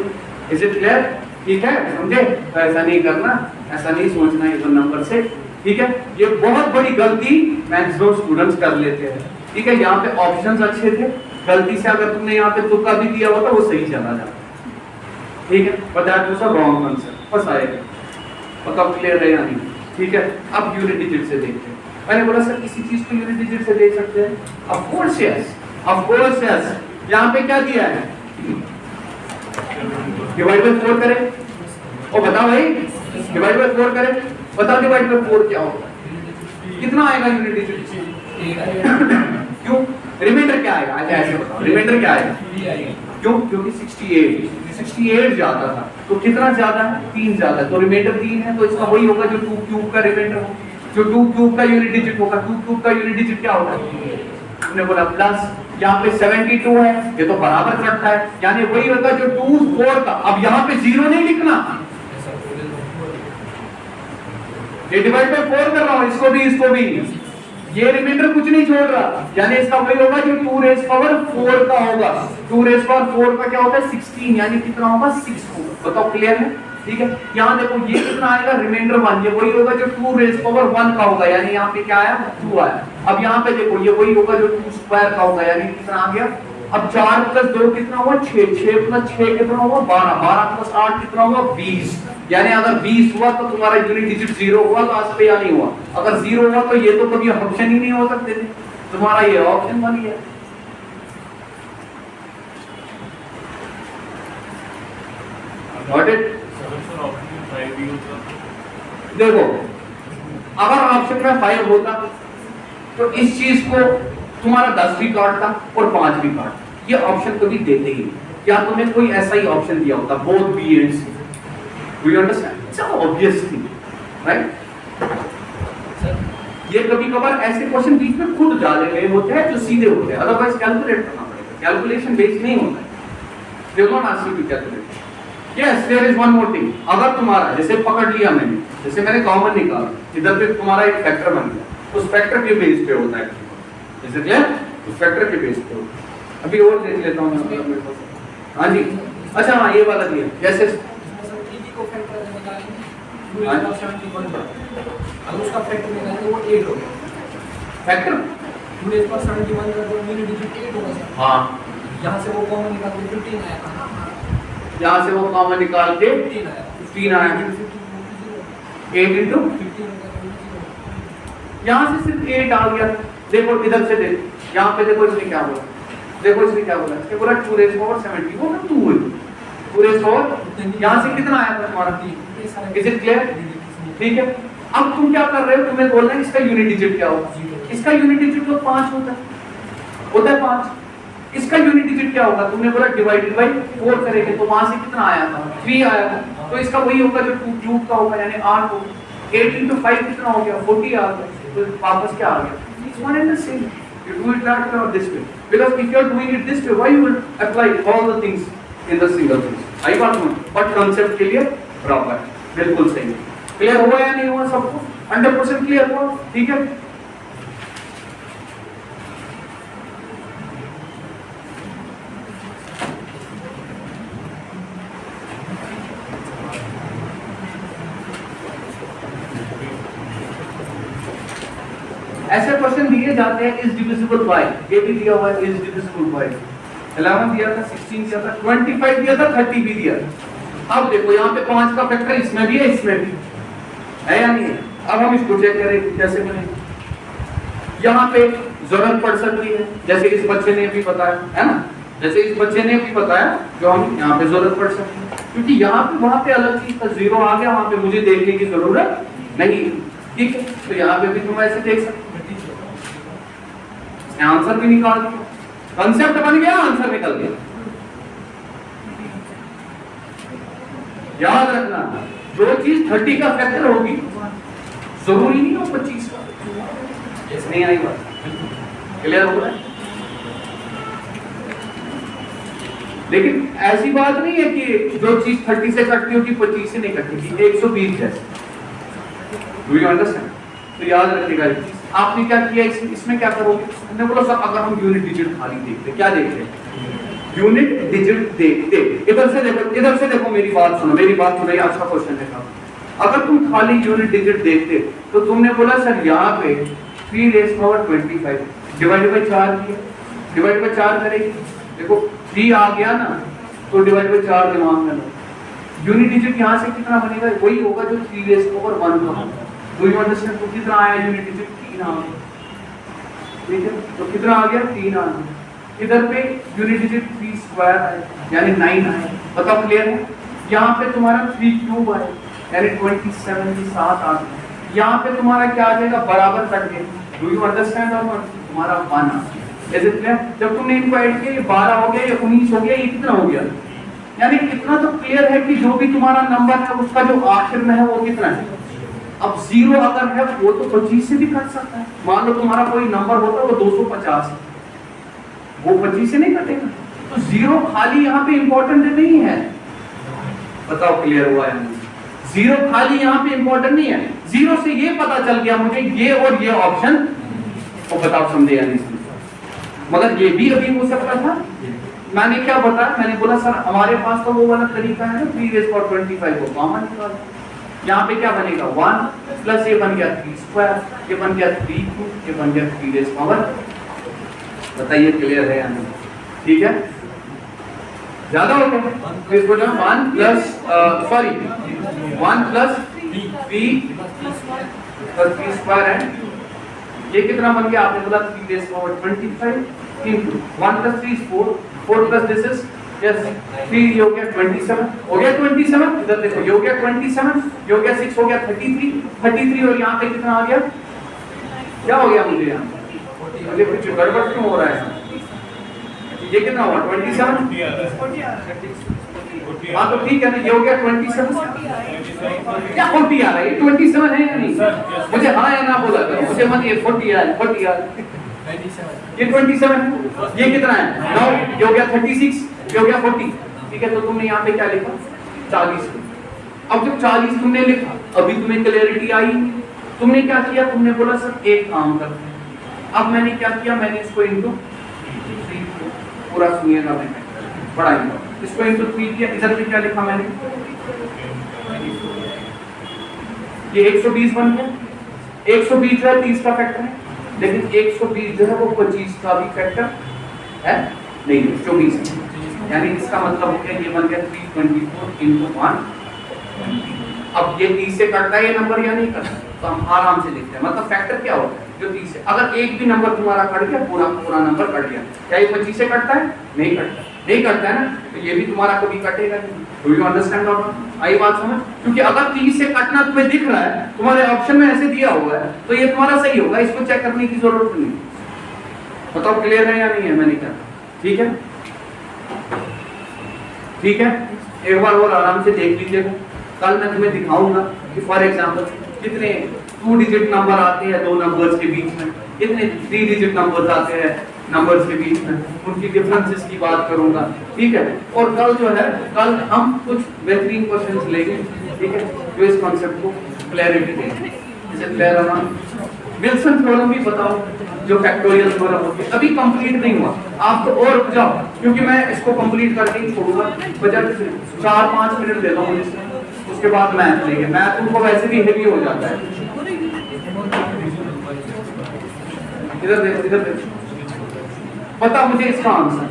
Is it clear? ठीक है, समझे? तो ऐसा नहीं करना, ऐसा नहीं सोचना इवन नंबर से, ठीक है? ये बहुत बड़ी गलती मैक्सिमम स्टूडेंट्स कर लेते हैं, ठीक है? यहाँ पे ऑप्शंस अच्छे थे, गलती से अगर तुमने यहाँ पे तुक्का भी दिया होता वो सही चला जाता, ठीक है? But that was a wrong answer, बस आएगा। मतलब क्लियर है या नहीं? ठीक है, अब यूनिट डिजिट से देखते हैं। मैंने बोला सर किसी चीज को यूनिट डिजिट से देख सकते हैं? Of course yes, of course yes. यहाँ पे क्या दिया है? डिवाइड बाय 4 करें, और बताओ भाई डिवाइड बाय 4 करें, बताओ डिवाइड बाय 4 क्या होगा? कितना आएगा यूनिट डिजिट? क्यों? रिमाइंडर क्या आएगा? अच्छा ऐसे बताओ, रिमाइंडर क्या आएगा? क्यों? क्योंकि 68 ज्यादा था, तो कितना ज्यादा है? 3 ज्यादा है, तो रिमाइंडर 3 है, तो इसका वही होगा जो 2 क्यूब का रिमाइंडर हो, जो 2 क्यूब का यूनिट डिजिट होगा। 2 क्यूब का यूनिट डिजिट क्या होगा? हमने बोला प्लस, यहाँ पे 72 है, ये तो बराबर करता है, यानी वही होगा जो 2 4 का। अब यहाँ पे 0 नहीं लिखना, ये डिवाइड बाय 4 कर रहा हूं, इसको भी इसको भी, ये रिमाइंडर कुछ नहीं छोड़ रहा, यानी इसका वही होगा जो 2 रेज़ पावर 4 का होगा। 2 रेज़ पावर 4 का क्या होता है? 16, यानी कितना होगा? 6 होगा। बताओ क्लियर है? ठीक है, यहाँ देखो ये कितना आएगा? रिमाइंडर 1, ये वही होगा जो 2 रेज़ पावर 1 का होगा, यानी यहाँ पे क्या आया? 2 आया। अब यहाँ पे देखो ये वही होगा जो 2 स्क्वायर का होगा, यानी कितना आ गया? अब 4 प्लस 2 कितना हुआ? 6, 6 प्लस 6 कितना हुआ? 12, 12 प्लस 8 कितना हुआ? 20। यानी अगर 20 हुआ तो तुम्हारा यूनिट डिजिट 0 हुआ, तो आज पे या नहीं हुआ? अगर 0 हुआ तो ये तो कभी ऑप्शन ही नहीं हो सकते थे, तुम्हारा ये ऑप्शन बन गया। Got it? देखो अगर ऑप्शन में 5 होता तो इस चीज को तुम्हारा 10 भी काटता और 5 भी काटता, ये ऑप्शन कभी देते ही नहीं। क्या तुम्हें कोई ऐसा ही ऑप्शन दिया होता? Both B and C. Do you understand? It's an obvious thing, right? ये कभी कभार ऐसे क्वेश्चन बीच में खुद डाले गए होते हैं जो सीधे होते हैं, अदरवाइज कैलकुलेट करना पड़ेगा, कैलकुलेशन बेस्ड नहीं होता है। They will not ask you to calculate. Yes, there is one more thing. अगर तुम्हारा जैसे पकड़ लिया मैंने, जैसे मैंने कॉमन निकाला, इधर पे तुम्हारा एक फैक्टर बन गया, उस फैक्टर के बेस पे होता है, जैसे क्लियर? उस फैक्टर के बेस पे होता है। अभी और देख लेता हूँ मैं, हाँ जी, अच्छा हाँ ये वाला दिया, जैसे अगर उसका फैक्टर निकालेंगे वो 8 हो गया। फैक्टर 2 पर 71 का जो यूनिट डिजिट 8 होगा सर। हाँ, यहाँ से वो कॉमन निकाल के 15 आया था, यहाँ से वो कॉमन निकाल के 15 आया, 8 इंटू 15 यहाँ से सिर्फ 8 आ गया। देखो इधर से देखो, यहाँ पे देखो इसने क्या बोला, देखो इसने क्या बोला, इसने बोला 2 रेज़ पावर 70, वो ना 2 है, 2 रेज़ पावर, यहाँ से कितना आया था तुम्हारा? Is it clear? ठीक है, अब तुम क्या कर रहे हो? तुम्हें बोलना है इसका यूनिट डिजिट क्या होगा? इसका यूनिट डिजिट तो 5 होता है 5। इसका यूनिट डिजिट क्या होगा? तुमने बोला डिवाइडेड बाय 4 करेंगे, तो वहां से कितना आया था? 3 आया था, तो इसका वही होगा जो 2 क्यूब का होगा, यानी 8 होगा। 8 into 5 कितना हो गया? 40 आ गया, तो वापस क्या आ गया? It's one and the same. You do it that way or this way, because if you are doing it this way, why you will apply all the things in the single things? आई बात समझ? But concept के लिए proper, बिल्कुल सही। Clear हुआ या नहीं हुआ सबको? 100% क्लियर हुआ? ठीक है, ऐसे क्वेश्चन दिए जाते हैं इज डिविजिबल बाय, ये भी दिया हुआ है इज डिविजिबल बाय, 11 दिया था, 16 दिया था, 25 दिया था, 30 भी दिया था। अब देखो यहाँ पे 5 का फैक्टर इसमें भी है, इसमें भी है या नहीं है? अब हम इसको चेक करें कैसे बनेगा। यहाँ पे जरूरत पड़ सकती है, जैसे इस बच्चे ने भी बताया है ना, जैसे इस बच्चे ने भी बताया जो हम यहाँ पे जरूरत पड़ सकती है, क्योंकि यहाँ पे वहां पे अलग चीज था, 0 आ गया, वहां पे मुझे देखने की जरूरत नहीं, ठीक है। तो यहाँ पे भी तुम ऐसे देख सकते हो, आंसर भी निकाल दिया, कंसेप्ट बन गया, आंसर निकल गया। याद रखना, जो चीज 30 का फैक्टर होगी जरूरी नहीं हो 25 का। नहीं आई बात, क्लियर हो रहा है? लेकिन ऐसी बात नहीं है कि जो चीज 30 से कटती होगी 25 से नहीं कटेगी, 120 जैसे। Do you understand? तो याद रखिएगा, आपने क्या किया, इसमें क्या करोगे? हमने बोला सर अगर हम यूनिट डिजिट खाली देखते, क्या देखते? यूनिट डिजिट देखते। इधर से देखो, मेरी बात सुनो, अच्छा क्वेश्चन है। अगर तुम खाली यूनिट डिजिट देखते तो तुमने बोला सर यहाँ पे 3 रेज़ पावर 25 डिवाइडेड बाय 4 किया, डिवाइड बाय 4 करेगी, देखो 3 आ गया ना, तो डिवाइड बाय 4 दिमाग में लो। यूनिट डिजिट यहाँ से कितना बनेगा? वही होगा जो 3 रेज़ पावर 1 का। Do you understand? तो कितना आया यूनिट डिजिट? 3 आ गया, ठीक है। तो कितना आ गया? 3 आ गया। इधर पे यूनिट डिजिट 3 स्क्वायर आया, यानी 9 आया। बताओ क्लियर है? यहाँ पे तुम्हारा 3 क्यूब आया, यानी 27 की 7 आ गया। यहाँ पे तुम्हारा क्या आ जाएगा? बराबर कट गया। Do you understand? और तुम्हारा 1 आ गया। Is it clear? जब तुमने इनको ऐड किया, ये 12 हो गया, ये 19 हो गया, ये कितना हो गया? यानी इतना तो क्लियर है कि जो भी तुम्हारा नंबर है उसका जो आखिर में है वो कितना है। अब 0 अगर है वो तो 25 से भी कट सकता है। मान लो तुम्हारा कोई नंबर होता है वो 250 है, वो 25 से नहीं कटेगा। तो 0 खाली यहाँ पे इंपॉर्टेंट नहीं है। बताओ क्लियर हुआ है? 0 खाली यहाँ पे इंपॉर्टेंट नहीं है। 0 से ये पता चल गया मुझे ये और ये ऑप्शन, तो बताओ समझे या नहीं? मगर ये भी अभी हो सकता था। मैंने क्या बताया? मैंने बोला सर हमारे पास तो वो वाला तरीका है ना 3 रेज़ पावर 25 को कॉमन निकालो। यहाँ पे क्या बनेगा? 1 प्लस ये बन गया 3 स्क्वायर, ये बन गया 3 क्यूब, ये बन गया 3 रेज़ पावर। बताइए क्लियर है या नहीं? ठीक है, ज्यादा हो गया तो इसको जो 1 प्लस 3 स्क्वायर है, ये कितना बन गया? आपने बोला 3 rays power 25 into 1 plus 3 is 4 plus this is yes 3, ये हो गया 27, हो गया 27। इधर देखो ये हो गया 27, ये हो गया 6, हो गया 33 और यहाँ पे कितना आ गया? क्या हो गया मुझे यहाँ? मुझे कुछ गड़बड़ क्यों हो रहा है? ये कितना हुआ? 27। हाँ तो ठीक है ना, ये हो गया 27। क्या 40 आ रहा है? ये 27 है या नहीं? मुझे हाँ या ना बोला करो, मुझे मत ये 40 आ रहा है। ये 27, ये कितना है? 9, ये हो गया 36, ये हो गया 40। ठीक है, तो तुमने यहाँ पे क्या लिखा? 40। अब जब 40 तुमने लिखा, अभी तुम्हें क्लैरिटी आई। तुमने क्या किया? तुमने बोला सर एक काम करते हैं। अब मैंने क्या किया? मैंने इसको इनटू 3, पूरा सुनिएगा, मैंने बड़ा इसको इनटू 3 किया। इधर पे क्या लिखा मैंने? ये 120 बन गया। 120 जो है 30 का फैक्टर है, लेकिन 120 जो है वो 25 का भी फैक्टर है नहीं, 24 है। यानी इसका मतलब हो गया ये बन गया 324 into 1। अब ये 30 से कटता है ये नंबर या नहीं कटता? तो हम आराम से लिखते हैं, मतलब फैक्टर क्या होता है जो 30 से। अगर एक भी नंबर तुम्हारा कट गया, पूरा नंबर कट गया। क्या ये 25 से कटता है? नहीं कटता है ना, तो ये भी तुम्हारा कभी कटेगा नहीं। Do you understand? आई बात समझ? क्योंकि अगर 30 से कटना तुम्हें दिख रहा है, तुम्हारे ऑप्शन में ऐसे दिया हुआ है, तो ये तुम्हारा सही होगा, इसको चेक करने की जरूरत नहीं। बताओ क्लियर है या नहीं है? मैंने क्या? ठीक है, ठीक है, एक बार और आराम से देख लीजिएगा। कल मैं तुम्हें दिखाऊंगा कि फॉर एग्जांपल कितने 2 डिजिट नंबर आते हैं दो नंबर्स के बीच में, कितने 3 डिजिट नंबर्स आते हैं नंबर्स के बीच में, उनकी डिफरेंसेस की बात करूंगा। ठीक है, और कल जो है, कल हम कुछ बेहतरीन क्वेश्चंस लेंगे, ठीक है, जो इस कॉन्सेप्ट को क्लैरिटी देंगे। इसे क्लियर है? विल्सन थ्योरम भी बताओ, जो फैक्टोरियल थ्योरम होती है। अभी कंप्लीट नहीं हुआ, आप तो और जाओ, क्योंकि मैं इसको कंप्लीट करके ही छोड़ूंगा। बजाय 4-5 मिनट देता हूँ इसमें, उसके बाद मैथ लेंगे। मैथ उनको वैसे भी हेवी हो जाता है। इधर देखो, पता मुझे इसका आंसर।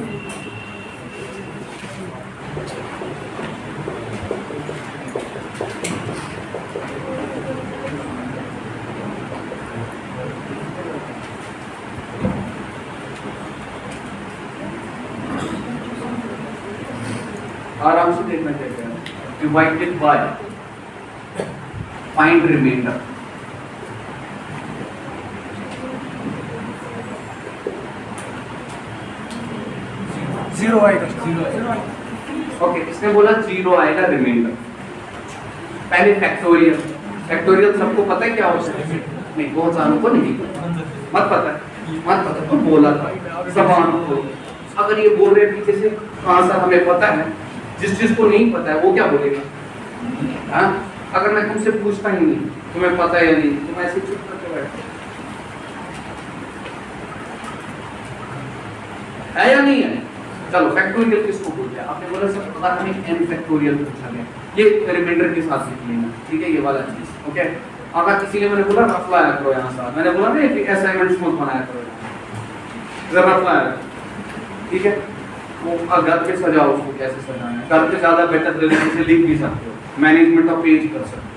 मेथड है, divided by find remainder. Zero आएगा, जीरो आएगा। ओके, इसने बोला जीरो आएगा रिमाइंडर। पहले फैक्टोरियल, फैक्टोरियल सबको पता है क्या होता है? नहीं, बहुत सारों को नहीं मत पता है, मत पता तो बोला था जबान को। अगर ये बोल रहे पीछे से हाँ सर हमें पता है, जिस चीज को नहीं पता है वो क्या बोलेगा? हाँ, अगर मैं तुमसे पूछता ही नहीं तुम्हें पता है या नहीं, तुम ऐसे चुप करके बैठो है या नहीं है? चलो फैक्टोरियल किसको बोलते हैं? आपने बोला सर अगर हमें n फैक्टोरियल पूछा गया, ये रिमाइंडर के साथ लिख लेना, ठीक है, ये वाला चीज, ओके। अगर इसीलिए मैंने बोला रफ लाया करो यहाँ साथ, मैंने बोला ना कि असाइनमेंट स्मूथ बनाया करो, जरा रफ लाया, ठीक है। वो घर पे सजाओ, उसको कैसे सजाना है, घर पे ज्यादा बेटर तरीके से लिख भी सकते हो, मैनेजमेंट ऑफ पेज कर सकते हो,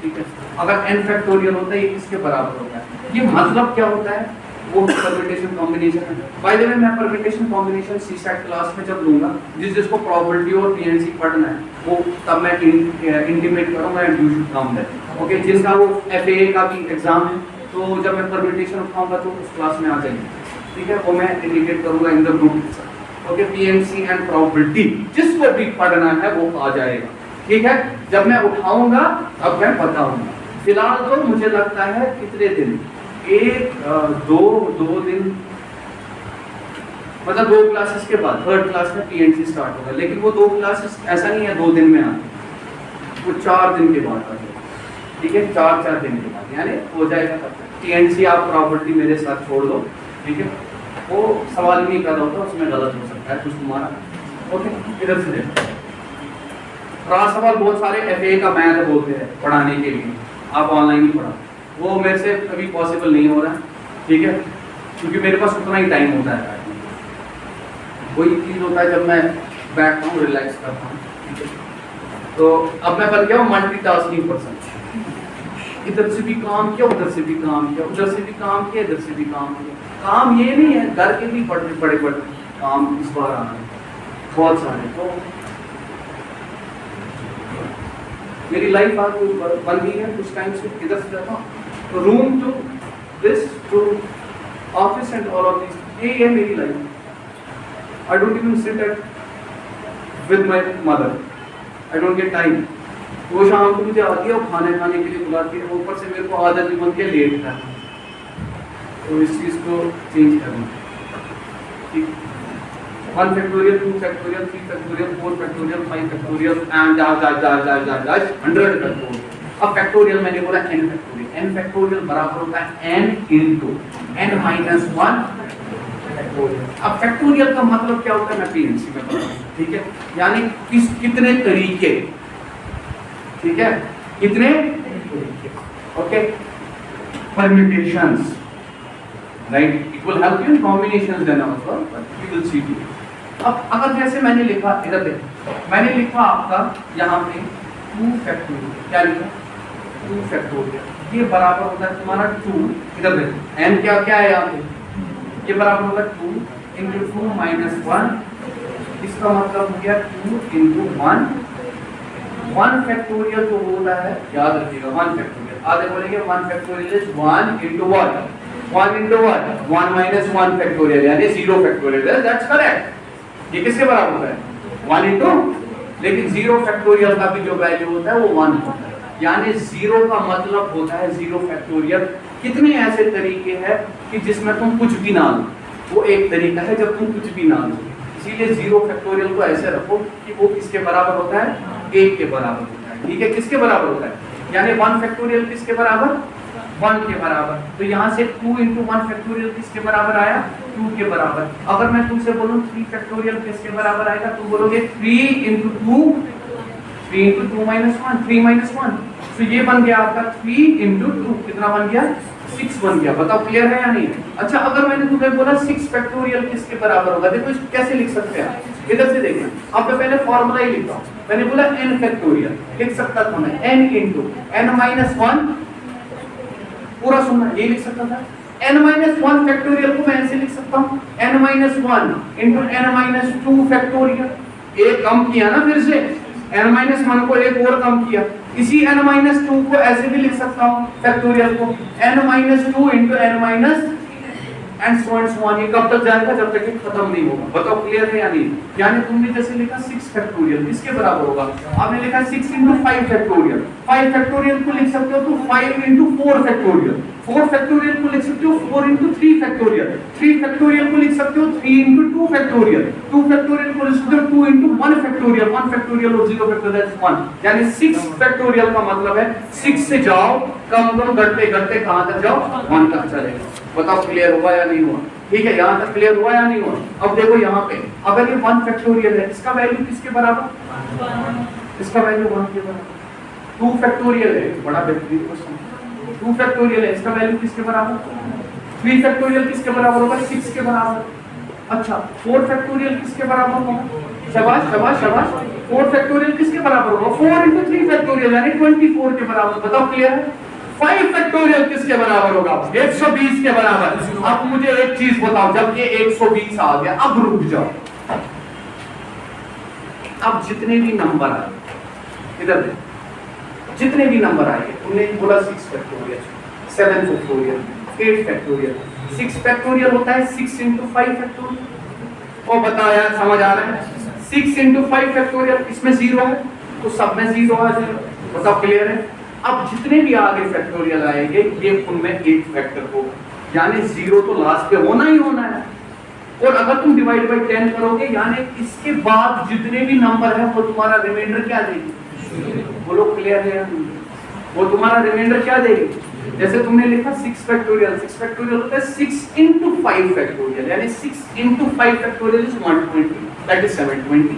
ठीक है। अगर n फैक्टोरियल होता है ये किसके बराबर होता है? ये मतलब क्या होता है? वो परम्यूटेशन कॉम्बिनेशन है। बाय द वे मैं परम्यूटेशन कॉम्बिनेशन सीसेट क्लास में जब लूंगा, जिसको प्रोबेबिलिटी और पीएनसी पढ़ना है वो तब मैं इंटीमेट करूंगा and you should come that, okay. जिसका वो एफएए का भी एग्जाम है, तो जब मैं परम्यूटेशन उठाऊंगा तो उस क्लास में आ जाएंगे, ठीक है। वो मैं इंडिकेट करूंगा in the group, okay. PNC and probability जिसको भी पढ़ना है वो आ जाएगा, ठीक है। जब मैं उठाऊंगा अब मैं बताऊंगा। फिलहाल तो मुझे लगता है कितने दिन, एक दो दिन, मतलब 2 क्लासेस के बाद थर्ड क्लास में पीएनसी स्टार्ट होगा, लेकिन वो 2 क्लासेस ऐसा नहीं है 2 दिन में आते, वो 4 दिन के बाद आ जाएगा, ठीक है। 4 दिन के बाद यानी हो जाएगा तब तक। पीएनसी आप प्रॉपर्टी मेरे साथ छोड़ दो, ठीक है। वो सवाल नहीं कर रहा था, उसमें गलत हो सकता है कुछ तुम्हारा, ओके। इधर से देखो, रहा सवाल बहुत सारे एफए का मैथ बोलते हैं पढ़ाने के लिए, आप ऑनलाइन ही पढ़ा, वो मेरे से कभी पॉसिबल नहीं हो रहा है, ठीक है, क्योंकि मेरे पास उतना ही टाइम होता है। वही चीज़ होता है जब मैं बैठता हूँ रिलैक्स करता हूँ, ठीक है। तो अब मैं बन गया हूँ मल्टीटास्किंग पर्सन, इधर से भी काम किया, उधर से भी काम किया, उधर से भी काम किया, इधर से भी काम किया। काम ये नहीं है, घर के भी बड़े बड़े काम इस बार आ रहे हैं बहुत सारे। तो मेरी लाइफ आज बन गई है कुछ टाइम से, इधर से रहता हूँ तो room to this to office and all of this, ये है मेरी life. I don't even sit at with my mother, I don't get time. वो शाम को मुझे आती है और खाने के लिए बुलाती है, ऊपर से मेरे को आदत भी बन के लेट है, तो इस चीज़ को चेंज करना, ठीक। 1 factorial 2 factorial 3 factorial 4 factorial 5 factorial and 100 factorial. अब फैक्टोरियल मैंने बोला n फैक्टोरियल, n फैक्टोरियल बराबर होता है n into n minus 1 factorial. अब फैक्टोरियल का मतलब क्या होता है मैं पीएनसी में बताऊं, ठीक है। यानी कितने तरीके, ठीक है, कितने तरीके, okay. Permutations, right, it will help you in combinations then also, but we will see it. अब अगर जैसे मैंने लिखा, इधर देखो, मैंने लिखा आपका यहाँ पे 2 फैक्टोरियल, क्या लिखा 2 फैक्टोरियल, ये बराबर होता है तुम्हारा 2, इधर देखो n क्या क्या है यहाँ पे, ये बराबर होगा 2 into 2 minus 1, इसका मतलब हो गया 2 into 1। 1 फैक्टोरियल जो होता है याद रखिएगा 1 फैक्टोरियल, आधे बोलेंगे 1 factorial is 1 into 1, 1 into 1, 1 minus 1 factorial यानी 0 फैक्टोरियल है, दैट्स करेक्ट। ये किसके बराबर होता है 1 into, लेकिन 0 फैक्टोरियल का भी जो वैल्यू होता है वो 1 होता है, यानी 0 का मतलब होता है 0 फैक्टोरियल। कितने ऐसे तरीके हैं कि जिसमें तुम कुछ भी ना लो, वो एक तरीका है जब तुम कुछ भी ना लो, इसीलिए 0 फैक्टोरियल को ऐसे रखो कि वो किसके बराबर होता है 1 के बराबर होता है, ठीक है। किसके बराबर होता है, यानी 1 फैक्टोरियल किसके बराबर 1 के बराबर, तो यहाँ से 2 into 1 फैक्टोरियल किसके बराबर आया 2 के बराबर। अगर मैं तुमसे बोलूँ 3 फैक्टोरियल किसके बराबर आएगा, तुम बोलोगे 3 into 2, 3 into 2 minus 1, 3 minus 1, तो ये बन गया आपका 3 into 2, कितना बन गया 6 बन गया। बताओ क्लियर है या नहीं। अच्छा अगर मैंने तुम्हें बोला 6 फैक्टोरियल किसके बराबर होगा, देखो इस कैसे लिख सकते हैं, इधर से देखना, अब मैं पहले फॉर्मूला ही लिखता हूँ। मैंने बोला n फैक्टोरियल, लिख सकता था मैं n into n minus 1, पूरा सुनना, ये लिख सकता था। n minus 1 फैक्टोरियल को मैं ऐसे लिख सकता हूँ n minus 1 into n minus 2 factorial, एक कम किया ना फिर से, n-1 को एक और कम किया, इसी n-2 को ऐसे भी लिख सकता हूँ फैक्टोरियल को n-2 into n- and so on. ये कब तक जाएगा? जब तक ये खत्म नहीं होगा। बताओ क्लियर है या नहीं? यानी तुमने जैसे लिखा 6 फैक्टोरियल, इसके बराबर होगा, आपने लिखा 6 into 5 फैक्टोरियल, 5 फैक्टोरियल को लिख सकते हो तो 5 into 4 फैक्टोरियल, 4 फैक्टोरियल को लिख सकते हो 4 into 3 फैक्टोरियल, 3 फैक्टोरियल को लिख सकते हो 3 into 2 फैक्टोरियल, 2 फैक्टोरियल को लिख सकते हो 2 into 1 फैक्टोरियल, 1 फैक्टोरियल और 0 फैक्टोरियल दैट्स 1। यानी 6 फैक्टोरियल का मतलब है 6 से जाओ, कम घटते घटते कहां तक जाओ? 1 तक चलेगा। बताओ क्लियर हुआ या नहीं हुआ? ठीक है, यहाँ तक क्लियर हुआ या नहीं हुआ? अब देखो यहाँ पे अगर ये 1 फैक्टोरियल है, इसका वैल्यू किसके बराबर? इसका वैल्यू 1 के बराबर। 2 फैक्टोरियल है, बड़ा बेहतरीन क्वेश्चन। 2 फैक्टोरियल है, इसका वैल्यू किसके बराबर? 3 फैक्टोरियल किसके बराबर होगा? 6 के बराबर। अच्छा, 4 फैक्टोरियल किसके बराबर होगा? शाबाश शाबाश शाबाश। 4 फैक्टोरियल किसके बराबर होगा? 4 into 3 फैक्टोरियल यानी 24 के बराबर। बताओ क्लियर है? 5 फैक्टोरियल किसके बराबर होगा? 120 के बराबर। अब मुझे एक चीज बताओ, जब ये 120 आ गया, अब रुक जाओ। अब जितने भी नंबर आए, इधर देखो, जितने भी नंबर आए, तुमने बोला 6 फैक्टोरियल, 7 फैक्टोरियल, 8 फैक्टोरियल, 6 फैक्टोरियल होता है 6 into 5 फैक्टोरियल। और बताओ यार, समझ आ रहा है? 6 into 5 फैक्टोरियल, इसमें 0 है तो सब में 0 आ जाएगा। बताओ क्लियर है? अब जितने भी आगे फैक्टोरियल आएंगे, ये उनमें एक फैक्टर होगा, यानी 0 तो लास्ट पे होना ही होना है। और अगर तुम डिवाइड बाय 10 करोगे, यानी इसके बाद जितने भी नंबर है वो तुम्हारा रिमाइंडर क्या देगी? बोलो क्लियर है? वो तुम्हारा रिमाइंडर क्या देगी? जैसे तुमने लिखा 6 फैक्टोरियल, 6 फैक्टोरियल होता है 6 into 5 फैक्टोरियल, यानी 6 into 5 factorial is 120, that is 720।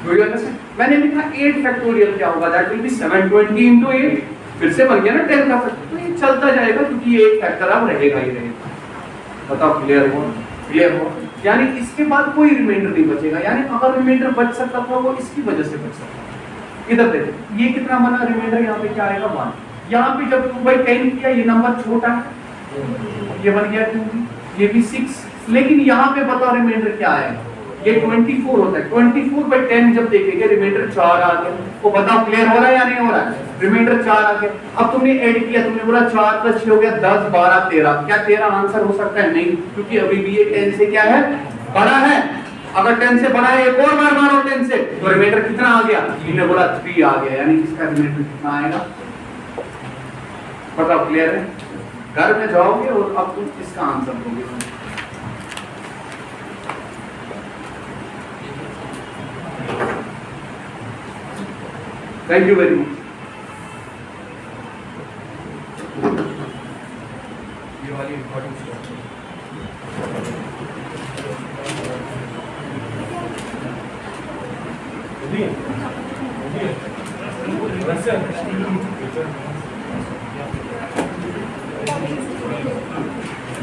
Do you understand? मैंने लिखा 8 फैक्टोरियल क्या होगा? दैट विल बी 720 into 8, फिर से बन गया ना 10 का फैक्टर। तो ये चलता जाएगा क्योंकि ये एक फैक्टर अब रहेगा ही रहेगा। बताओ क्लियर हो? क्लियर हो? यानी इसके बाद कोई रिमाइंडर नहीं बचेगा, यानी अगर रिमाइंडर बच सकता था वो इसकी वजह से बच सकता। इधर देखो, ये कितना बना रिमाइंडर? यहाँ पे क्या आएगा? 1। यहाँ पे जब 2/10 किया, ये नंबर छोटा है, ये बन गया 2, ये भी 6, लेकिन यहाँ पे बताओ रिमाइंडर क्या आएगा? ये 24 होता है। 24/10 जब देखेंगे रिमाइंडर 4 आ गया। वो बताओ क्लियर हो रहा है या नहीं हो रहा है? रिमाइंडर 4 आ गया। अब तुमने ऐड किया, तुमने बोला 4 + 6 हो गया 10, 12, 13। क्या 13 आंसर हो सकता है? नहीं, क्योंकि अभी भी ये 10 से क्या है? बड़ा है। अगर 10 से बड़ा है, एक और बार मारो 10 से, तो रिमाइंडर कितना आ गया? तुमने बोला 3 आ गया, यानी इसका रिमाइंडर कितना आएगा? बताओ क्लियर है? घर में जाओगे और अब तुम इसका आंसर दोगे। Thank you very much. ये वाली रिकॉर्डिंग स्टॉप।